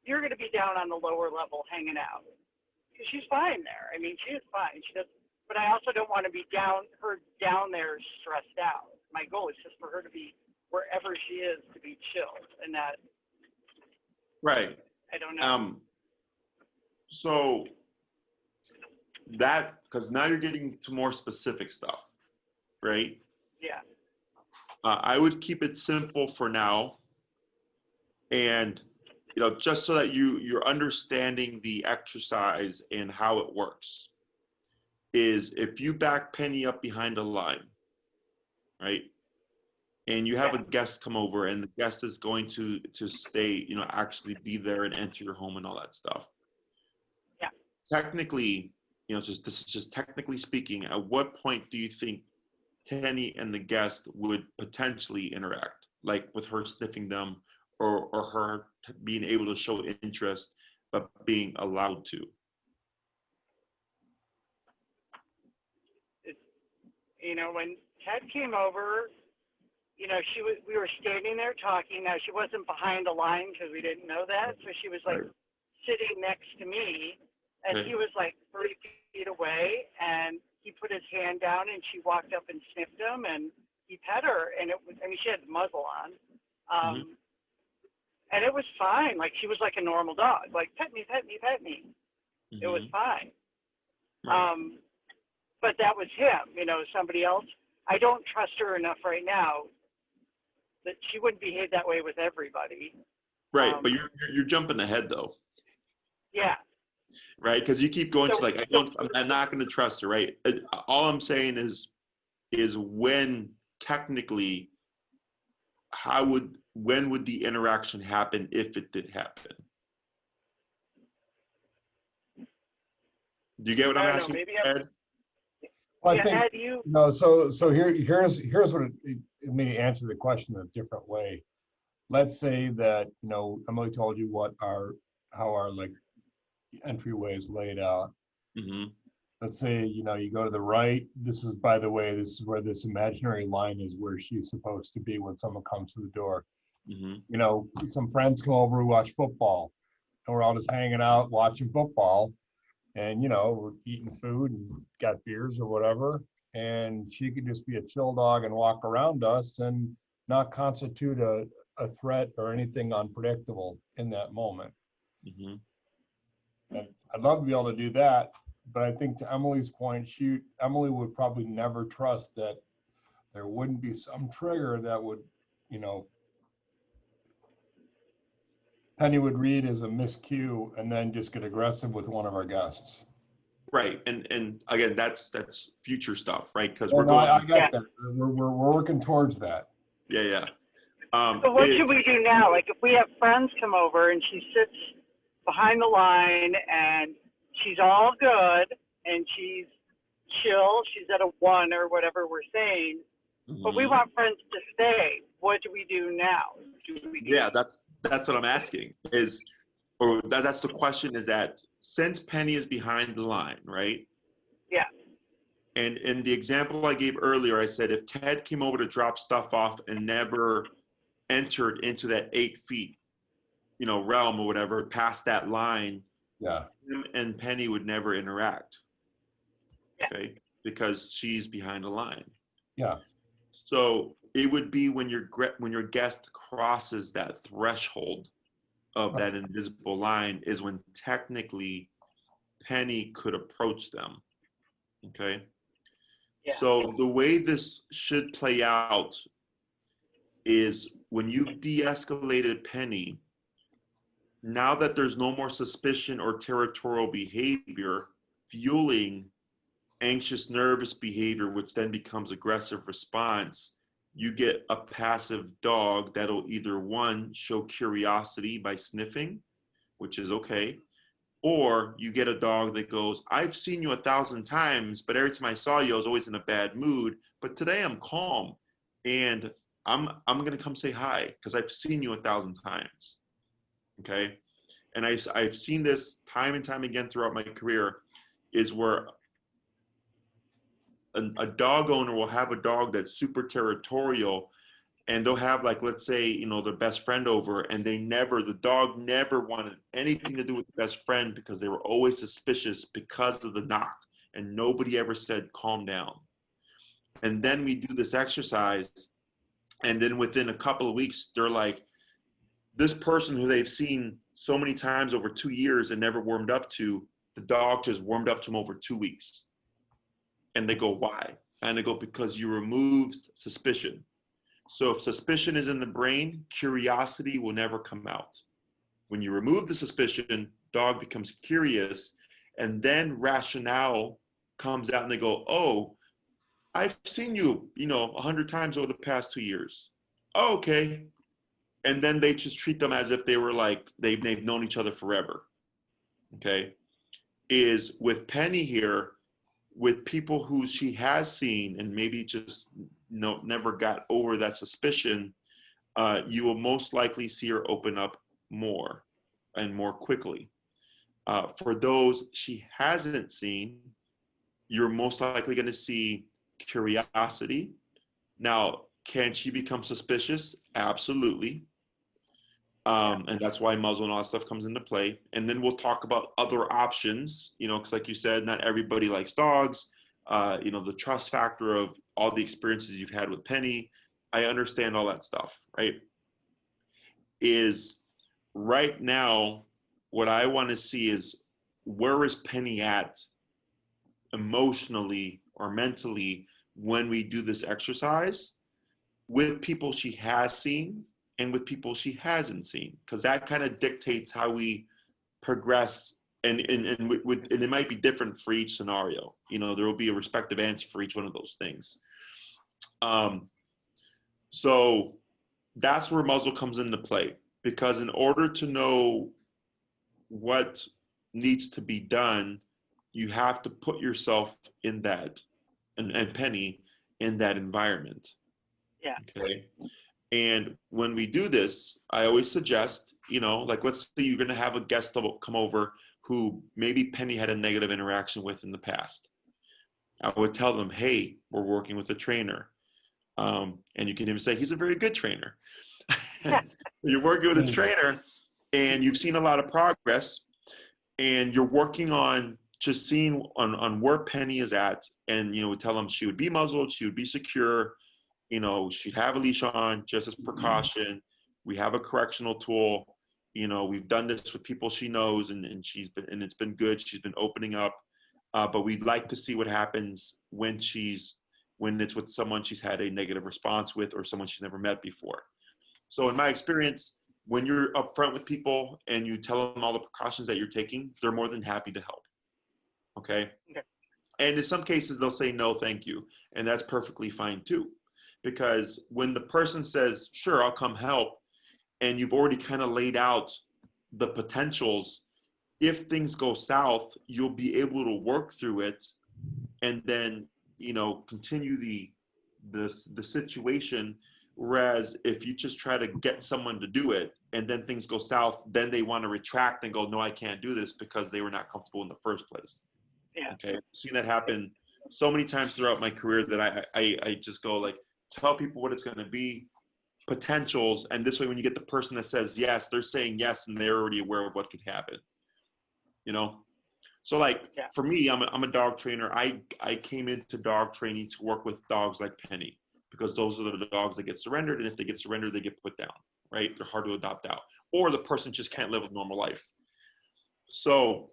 you're going to be down on the lower level hanging out. Because she's fine there. I mean, she is fine. She does, but I also don't want to be down there stressed out. My goal is just for her to be wherever she is, to be chilled and not. Right. I don't know. So that, because now you're getting to more specific stuff, right? Yeah. I would keep it simple for now, and just so that you're understanding the exercise and how it works, is if you back Penny up behind a line, right, and you have a guest come over, and the guest is going to stay, actually be there and enter your home and all that stuff. Yeah. Technically, this is just technically speaking, at what point do you think Penny and the guest would potentially interact, like with her sniffing them, or her being able to show interest, but being allowed to? When Ted came over, we were standing there talking. Now, she wasn't behind the line because we didn't know that. So she was like sitting next to me, and he was like 30 feet away, and he put his hand down, and she walked up and sniffed him, and he pet her, and she had the muzzle on. And it was fine. Like, she was like a normal dog, like, pet me, pet me, pet me. It was fine. Right. But that was him, somebody else. I don't trust her enough right now that she wouldn't behave that way with everybody. Right, but you're jumping ahead though. Yeah. Right, because you keep going to like, I'm not going to trust her. Right. All I'm saying is when technically, when would the interaction happen if it did happen? Do you get what I'm asking, Ed? Well, I think, so here's what it made me answer the question in a different way. Let's say that, Emily told you how our like entryway is laid out. let's say, you go to the right. This is, by the way, this is where this imaginary line is where she's supposed to be when someone comes to the door. Some friends come over who watch football, and we're all just hanging out watching football, and we're eating food and got beers or whatever, and she could just be a chill dog and walk around us and not constitute a threat or anything unpredictable in that moment. Mm-hmm. And I'd love to be able to do that, but I think to Emily's point, Emily would probably never trust that there wouldn't be some trigger that would, Penny would read as a miscue and then just get aggressive with one of our guests. Right, and again, that's future stuff, right? Because I got that. We're working towards that. Yeah. So what should we do now? Like if we have friends come over and she sits behind the line and she's all good and she's chill, she's at a 1 or whatever we're saying, but we want friends to stay. What do we do now? Yeah, that's what I'm asking. That's the question, is that since Penny is behind the line, right? Yeah. And in the example I gave earlier, I said if Ted came over to drop stuff off and never entered into that 8 feet, realm or whatever, past that line, him and Penny would never interact. Okay, because she's behind the line. Yeah. So it would be when your guest crosses that threshold of that invisible line is when technically Penny could approach them. Okay. Yeah. So the way this should play out is when you've de-escalated Penny, now that there's no more suspicion or territorial behavior fueling anxious, nervous behavior, which then becomes aggressive response, you get a passive dog that'll either, one, show curiosity by sniffing, which is okay, or you get a dog that goes, I've seen you 1,000 times, but every time I saw you, I was always in a bad mood, but today I'm calm, and I'm gonna come say hi, because I've seen you 1,000 times, okay? And I've seen this time and time again throughout my career, is where a dog owner will have a dog that's super territorial, and they'll have, like, let's say, their best friend over, and the dog never wanted anything to do with the best friend because they were always suspicious because of the knock, and nobody ever said, calm down. And then we do this exercise, and then within a couple of weeks, they're like, this person who they've seen so many times over 2 years and never warmed up to, the dog just warmed up to him over 2 weeks. And they go, why? And they go, because you removed suspicion. So if suspicion is in the brain, curiosity will never come out. When you remove the suspicion, dog becomes curious, and then rationale comes out, and they go, oh, I've seen you, 100 times over the past 2 years. Oh, okay. And then they just treat them as if they were like, they've known each other forever. Okay. Is with Penny here, with people who she has seen and maybe just never got over that suspicion, you will most likely see her open up more and more quickly. For those she hasn't seen, you're most likely going to see curiosity. Now, can she become suspicious? Absolutely. And that's why muzzle and all that stuff comes into play. And then we'll talk about other options, because like you said, not everybody likes dogs. The trust factor of all the experiences you've had with Penny. I understand all that stuff, right? Is right now, what I want to see is, where is Penny at emotionally or mentally when we do this exercise with people she has seen and with people she hasn't seen, because that kind of dictates how we progress, and it might be different for each scenario. There will be a respective answer for each one of those things. So that's where muzzle comes into play, because in order to know what needs to be done, you have to put yourself in that, and Penny in that environment. Yeah. Okay. And when we do this, I always suggest, like, let's say you're going to have a guest come over who maybe Penny had a negative interaction with in the past. I would tell them, hey, we're working with a trainer. And you can even say, he's a very good trainer. You're working with a trainer and you've seen a lot of progress and you're working on just seeing on where Penny is at. And, you know, we tell them she would be muzzled, she would be secure, you know, she'd have a leash on just as precaution. We have a correctional tool. You know, we've done this with people she knows and it's been good. She's been opening up. But we'd like to see what happens when it's with someone she's had a negative response with or someone she's never met before. So in my experience, when you're upfront with people and you tell them all the precautions that you're taking, they're more than happy to help. Okay? And in some cases, they'll say, no, thank you. And that's perfectly fine too. Because when the person says, sure, I'll come help, and you've already kind of laid out the potentials, if things go south, you'll be able to work through it and then, you know, continue the situation. Whereas if you just try to get someone to do it and then things go south, then they want to retract and go, no, I can't do this because they were not comfortable in the first place. Yeah. Okay. I've seen that happen so many times throughout my career that I just go like, tell people what it's going to be, potentials. And this way, when you get the person that says yes, they're saying yes and they're already aware of what could happen. You know? So like for me, I'm a dog trainer. I came into dog training to work with dogs like Penny because those are the dogs that get surrendered. And if they get surrendered, they get put down, right? They're hard to adopt out. Or the person just can't live a normal life. So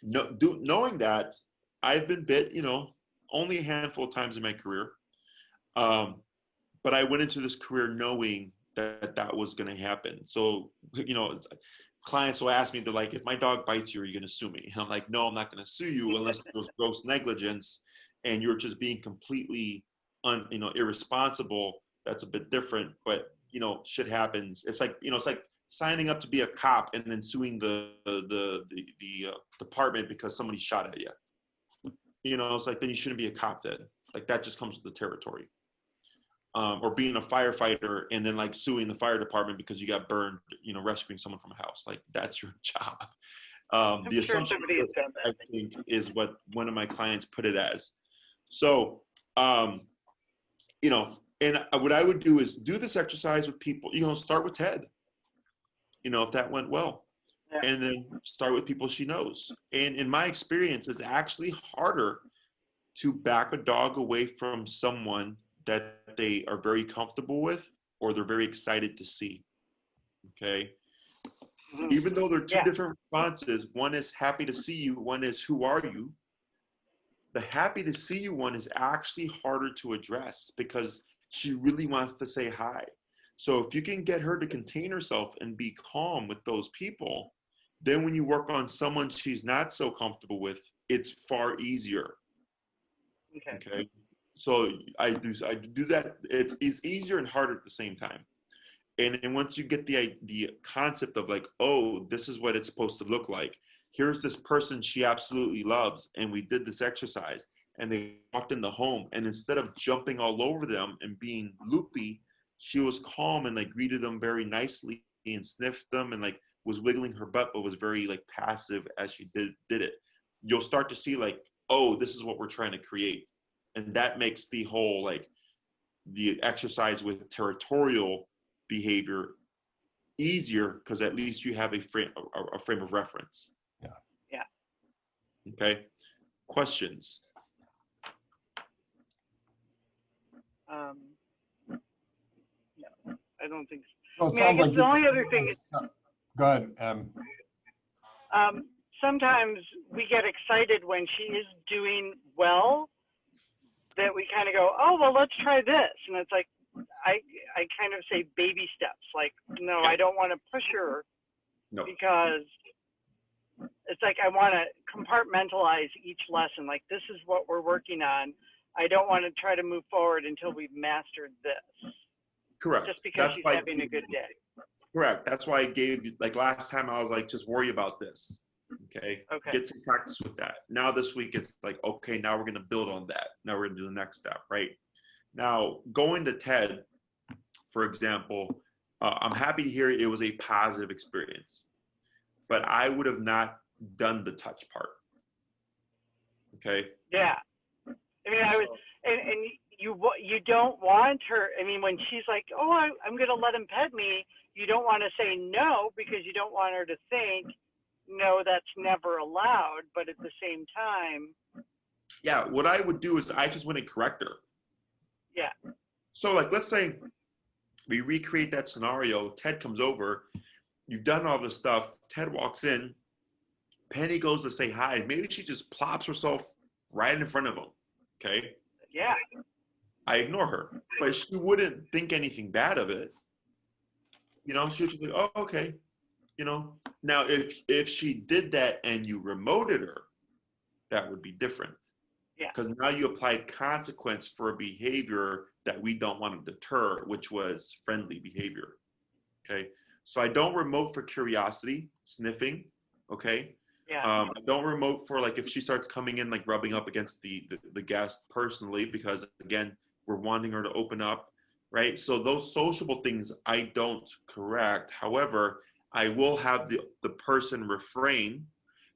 knowing that, I've been bit, you know, only a handful of times in my career. But I went into this career knowing that was going to happen. So, you know, clients will ask me, they're like, if my dog bites you, are you going to sue me? And I'm like, no, I'm not going to sue you unless there's gross negligence and you're just being completely, irresponsible. That's a bit different, but you know, shit happens. It's like, you know, it's like signing up to be a cop and then suing the department because somebody shot at you. You know, it's like, then you shouldn't be a cop then. Like that just comes with the territory. Or being a firefighter and then like suing the fire department because you got burned, you know, rescuing someone from a house. Like that's your job. The assumption I think is what one of my clients put it as. So, you know, and what I would do is do this exercise with people, you know, start with Ted, you know, if that went well, and then start with people she knows. And in my experience, it's actually harder to back a dog away from someone that they are very comfortable with or they're very excited to see. Okay. Even though they're two different responses, one is happy to see you, one is who are you? The happy to see you one is actually harder to address because she really wants to say hi. So if you can get her to contain herself and be calm with those people, then when you work on someone she's not so comfortable with, it's far easier. Okay. So I do that. It's easier and harder at the same time. And then once you get the concept of like, oh, this is what it's supposed to look like. Here's this person she absolutely loves. And we did this exercise and they walked in the home. And instead of jumping all over them and being loopy, she was calm and like greeted them very nicely and sniffed them and like was wiggling her butt, but was very like passive as she did it. You'll start to see like, oh, this is what we're trying to create. And that makes the whole, like the exercise with territorial behavior easier because at least you have a frame of reference. Yeah. Okay. Questions? No, I don't think So so. I mean, I guess the only other thing is, go ahead. Sometimes we get excited when she is doing well that we kind of go, oh, well, let's try this. And it's like, I kind of say baby steps. Like, no, I don't want to push her because it's like I want to compartmentalize each lesson. Like, this is what we're working on. I don't want to try to move forward until we've mastered this. Correct. Just because she's having a good day. Correct. That's why I gave you, like last time I was like, just worry about this. Okay. Get some practice with that. Now this week it's like, okay, now we're going to build on that. Now we're going to do the next step, right? Now going to TED, for example, I'm happy to hear it was a positive experience, but I would have not done the touch part. Okay. Yeah. I mean, and you don't want her. I mean, when she's like, "Oh, I'm going to let him pet me," you don't want to say no because you don't want her to think, "No, that's never allowed." But at the same time, yeah, what I would do is I just wouldn't correct her. Yeah. So like, let's say we recreate that scenario. Ted comes over. You've done all this stuff. Ted walks in. Penny goes to say hi. Maybe she just plops herself right in front of him. Okay. Yeah. I ignore her, but she wouldn't think anything bad of it. She would just be like, oh, okay. Now if she did that and you remoted her, that would be different. Yeah. Because now you applied consequence for a behavior that we don't want to deter, which was friendly behavior. Okay. So I don't remote for curiosity, sniffing. Okay. Yeah. I don't remote for like if she starts coming in like rubbing up against the guest personally, because again, we're wanting her to open up, right? So those sociable things I don't correct. However, I will have the person refrain,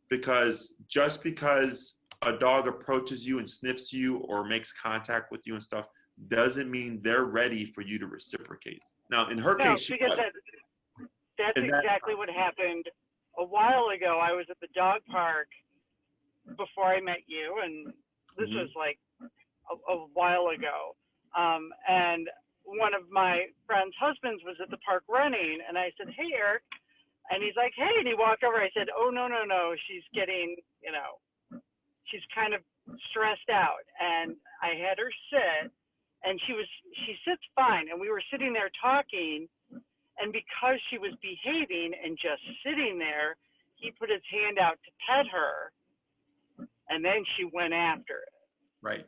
because just because a dog approaches you and sniffs you or makes contact with you and stuff doesn't mean they're ready for you to reciprocate. Now, in her case, she because was. that's exactly what happened a while ago. I was at the dog park before I met you, and this was like a while ago. And one of my friend's husbands was at the park running, and I said, "Hey, Eric," and he's like, "Hey," and he walked over. I said, "Oh, no, she's getting, she's kind of stressed out." And I had her sit, and she sits fine, and we were sitting there talking, and because she was behaving and just sitting there, he put his hand out to pet her, and then she went after it. Right.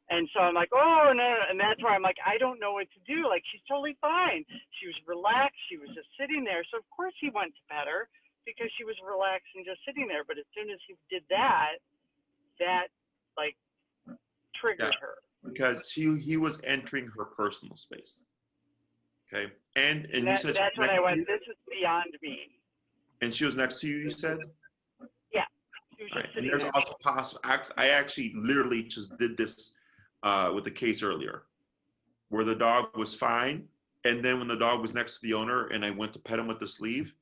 And so I'm like, "Oh, no," and that's where I'm like, I don't know what to do. Like, she's totally fine. She was relaxed. She was just sitting there. So, of course, he went to pet her because she was relaxed and just sitting there. But as soon as he did that, like, triggered her. Because he was entering her personal space. Okay. And you said that's when I went, this is beyond me. And she was next to you, you said? Yeah. She was just sitting and there's there. also possible. I actually literally just did this with the case earlier, where the dog was fine, and then when the dog was next to the owner and I went to pet him with the sleeve,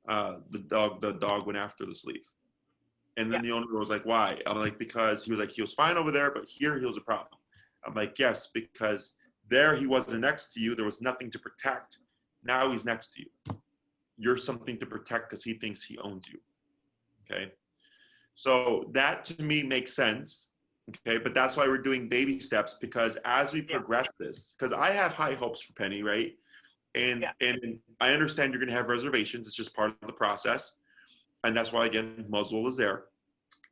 the dog went after the sleeve. And then the owner was like, "Why?" I'm like, "Because he was fine over there, but here he was a problem." I'm like, "Yes, because there he wasn't next to you. There was nothing to protect. Now he's next to you. You're something to protect because he thinks he owns you." Okay. So that to me makes sense. Okay. But that's why we're doing baby steps, because as we progress this, because I have high hopes for Penny, right? And I understand you're going to have reservations. It's just part of the process. And that's why, again, muzzle is there.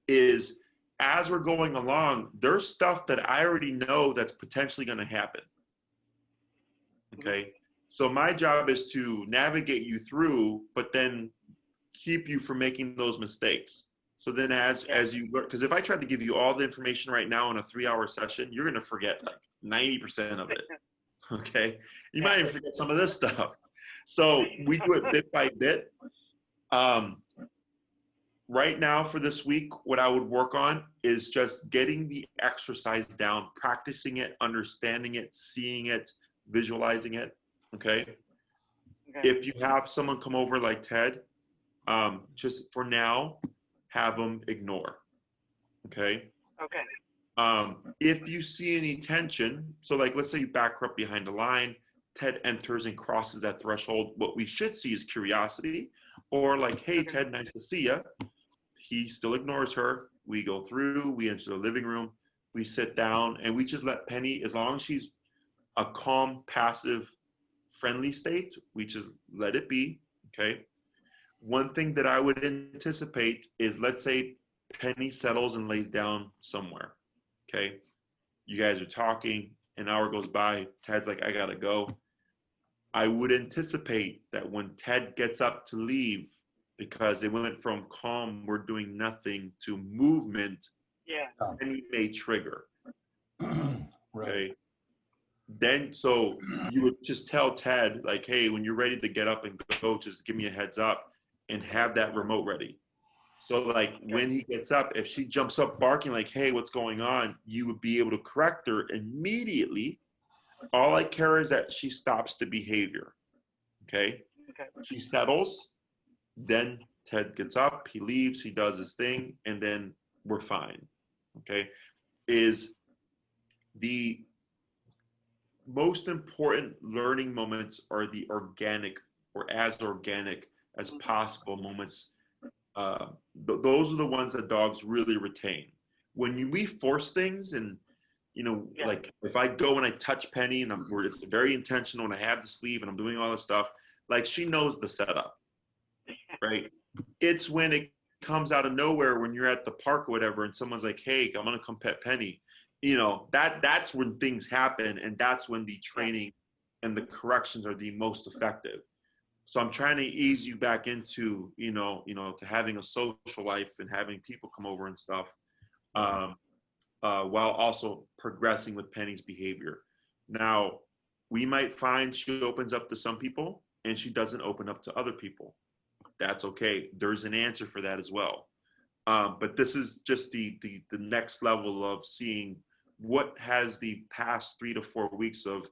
Is as we're going along, there's stuff that I already know that's potentially going to happen. Okay. So my job is to navigate you through, but then keep you from making those mistakes. So then as you learn, because if I try to give you all the information right now in a 3-hour session, you're going to forget like 90% of it. Okay. You might even forget some of this stuff. So we do it bit by bit. Right now for this week, what I would work on is just getting the exercise down, practicing it, understanding it, seeing it, visualizing it. Okay. If you have someone come over like Ted, just for now, have them ignore. Okay. If you see any tension, so like let's say you back her up behind the line, Ted enters and crosses that threshold. What we should see is curiosity, or like, "Hey, Ted, nice to see you." He still ignores her. We go through, we enter the living room, we sit down, and we just let Penny, as long as she's a calm, passive, friendly state, we just let it be. Okay. One thing that I would anticipate is, let's say Penny settles and lays down somewhere. Okay. You guys are talking, an hour goes by, Ted's like, "I gotta go." I would anticipate that when Ted gets up to leave, because it went from calm, we're doing nothing, to movement, Penny may trigger. Okay. Then, so you would just tell Ted, like, "Hey, when you're ready to get up and go, just give me a heads up," and have that remote ready. So like when he gets up, if she jumps up barking like, hey, what's going on? You would be able to correct her immediately. All I care is that she stops the behavior. Okay. She settles, then Ted gets up, he leaves, he does his thing, and then we're fine. Okay. Is the most important learning moments are the organic or as organic as possible moments. Those are the ones that dogs really retain. When we force things, and like if I go and I touch Penny and it's very intentional and I have the sleeve and I'm doing all this stuff, like she knows the setup, right? It's when it comes out of nowhere when you're at the park or whatever and someone's like, hey, I'm gonna come pet Penny. That's when things happen, and that's when the training and the corrections are the most effective. So I'm trying to ease you back into, to having a social life and having people come over and stuff, while also progressing with Penny's behavior. Now, we might find she opens up to some people and she doesn't open up to other people. That's okay. There's an answer for that as well. But this is just the next level of seeing what has the past 3 to 4 weeks of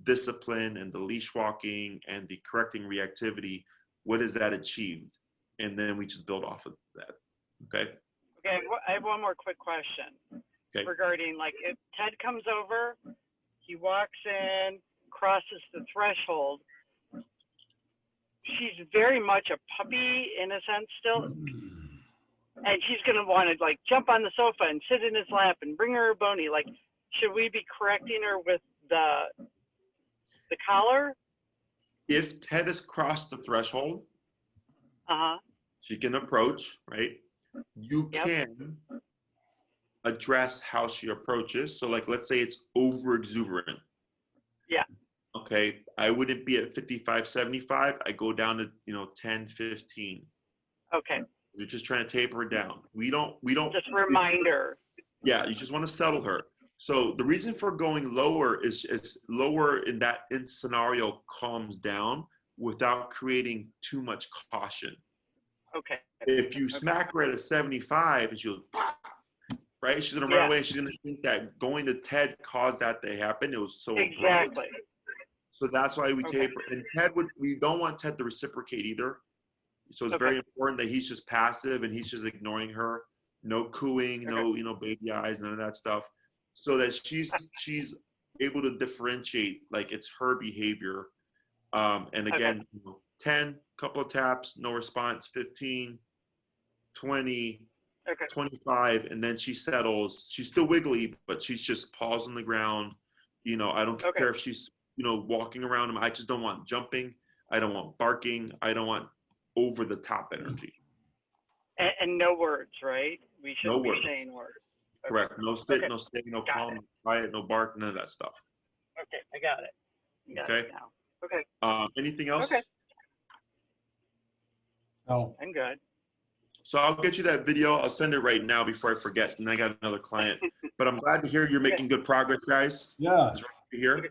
discipline and the leash walking and the correcting reactivity, what has that achieved? And then we just build off of that. Okay. Okay. I have one more quick question regarding, like, if Ted comes over, he walks in, crosses the threshold. She's very much a puppy in a sense still. And she's going to want to, like, jump on the sofa and sit in his lap and bring her a bony. Like, should we be correcting her with the collar? If Ted has crossed the threshold, she can approach, right? You can address how she approaches. So, like, let's say it's over exuberant. Yeah. Okay. I wouldn't be at 55, 75. I go down to, 10, 15. Okay. You're just trying to taper her down. We don't just reminder. Yeah, you just want to settle her. So the reason for going lower is lower in that scenario calms down without creating too much caution. Okay. If you smack her at a 75 and she'll pop, right? She's gonna run away. She's gonna think that going to Ted caused that to happen. It was so abrupt. So that's why we taper. And we don't want Ted to reciprocate either. So it's very important that he's just passive and he's just ignoring her. No cooing, no, baby eyes, none of that stuff. So that she's able to differentiate, like, it's her behavior. And again, 10, couple of taps, no response, 15, 20, 25, and then she settles. She's still wiggly, but she's just paws on the ground. I don't care if she's, walking around him. I just don't want jumping. I don't want barking. I don't want over the top energy. And no words, right? We shouldn't be saying words. Correct. No sit, no stay, no calm, no quiet, no bark, none of that stuff. Okay, I got it. Got it now. Okay. Anything else? Okay. No. I'm good. So I'll get you that video. I'll send it right now before I forget. And I got another client. But I'm glad to hear you're making good progress, guys. Yeah. It's right here.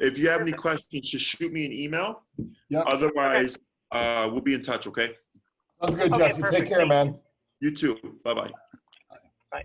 If you have any questions, just shoot me an email. Yep. Otherwise, we'll be in touch, okay? Sounds good, Jesse. Take care, man. You too. Bye-bye. Bye.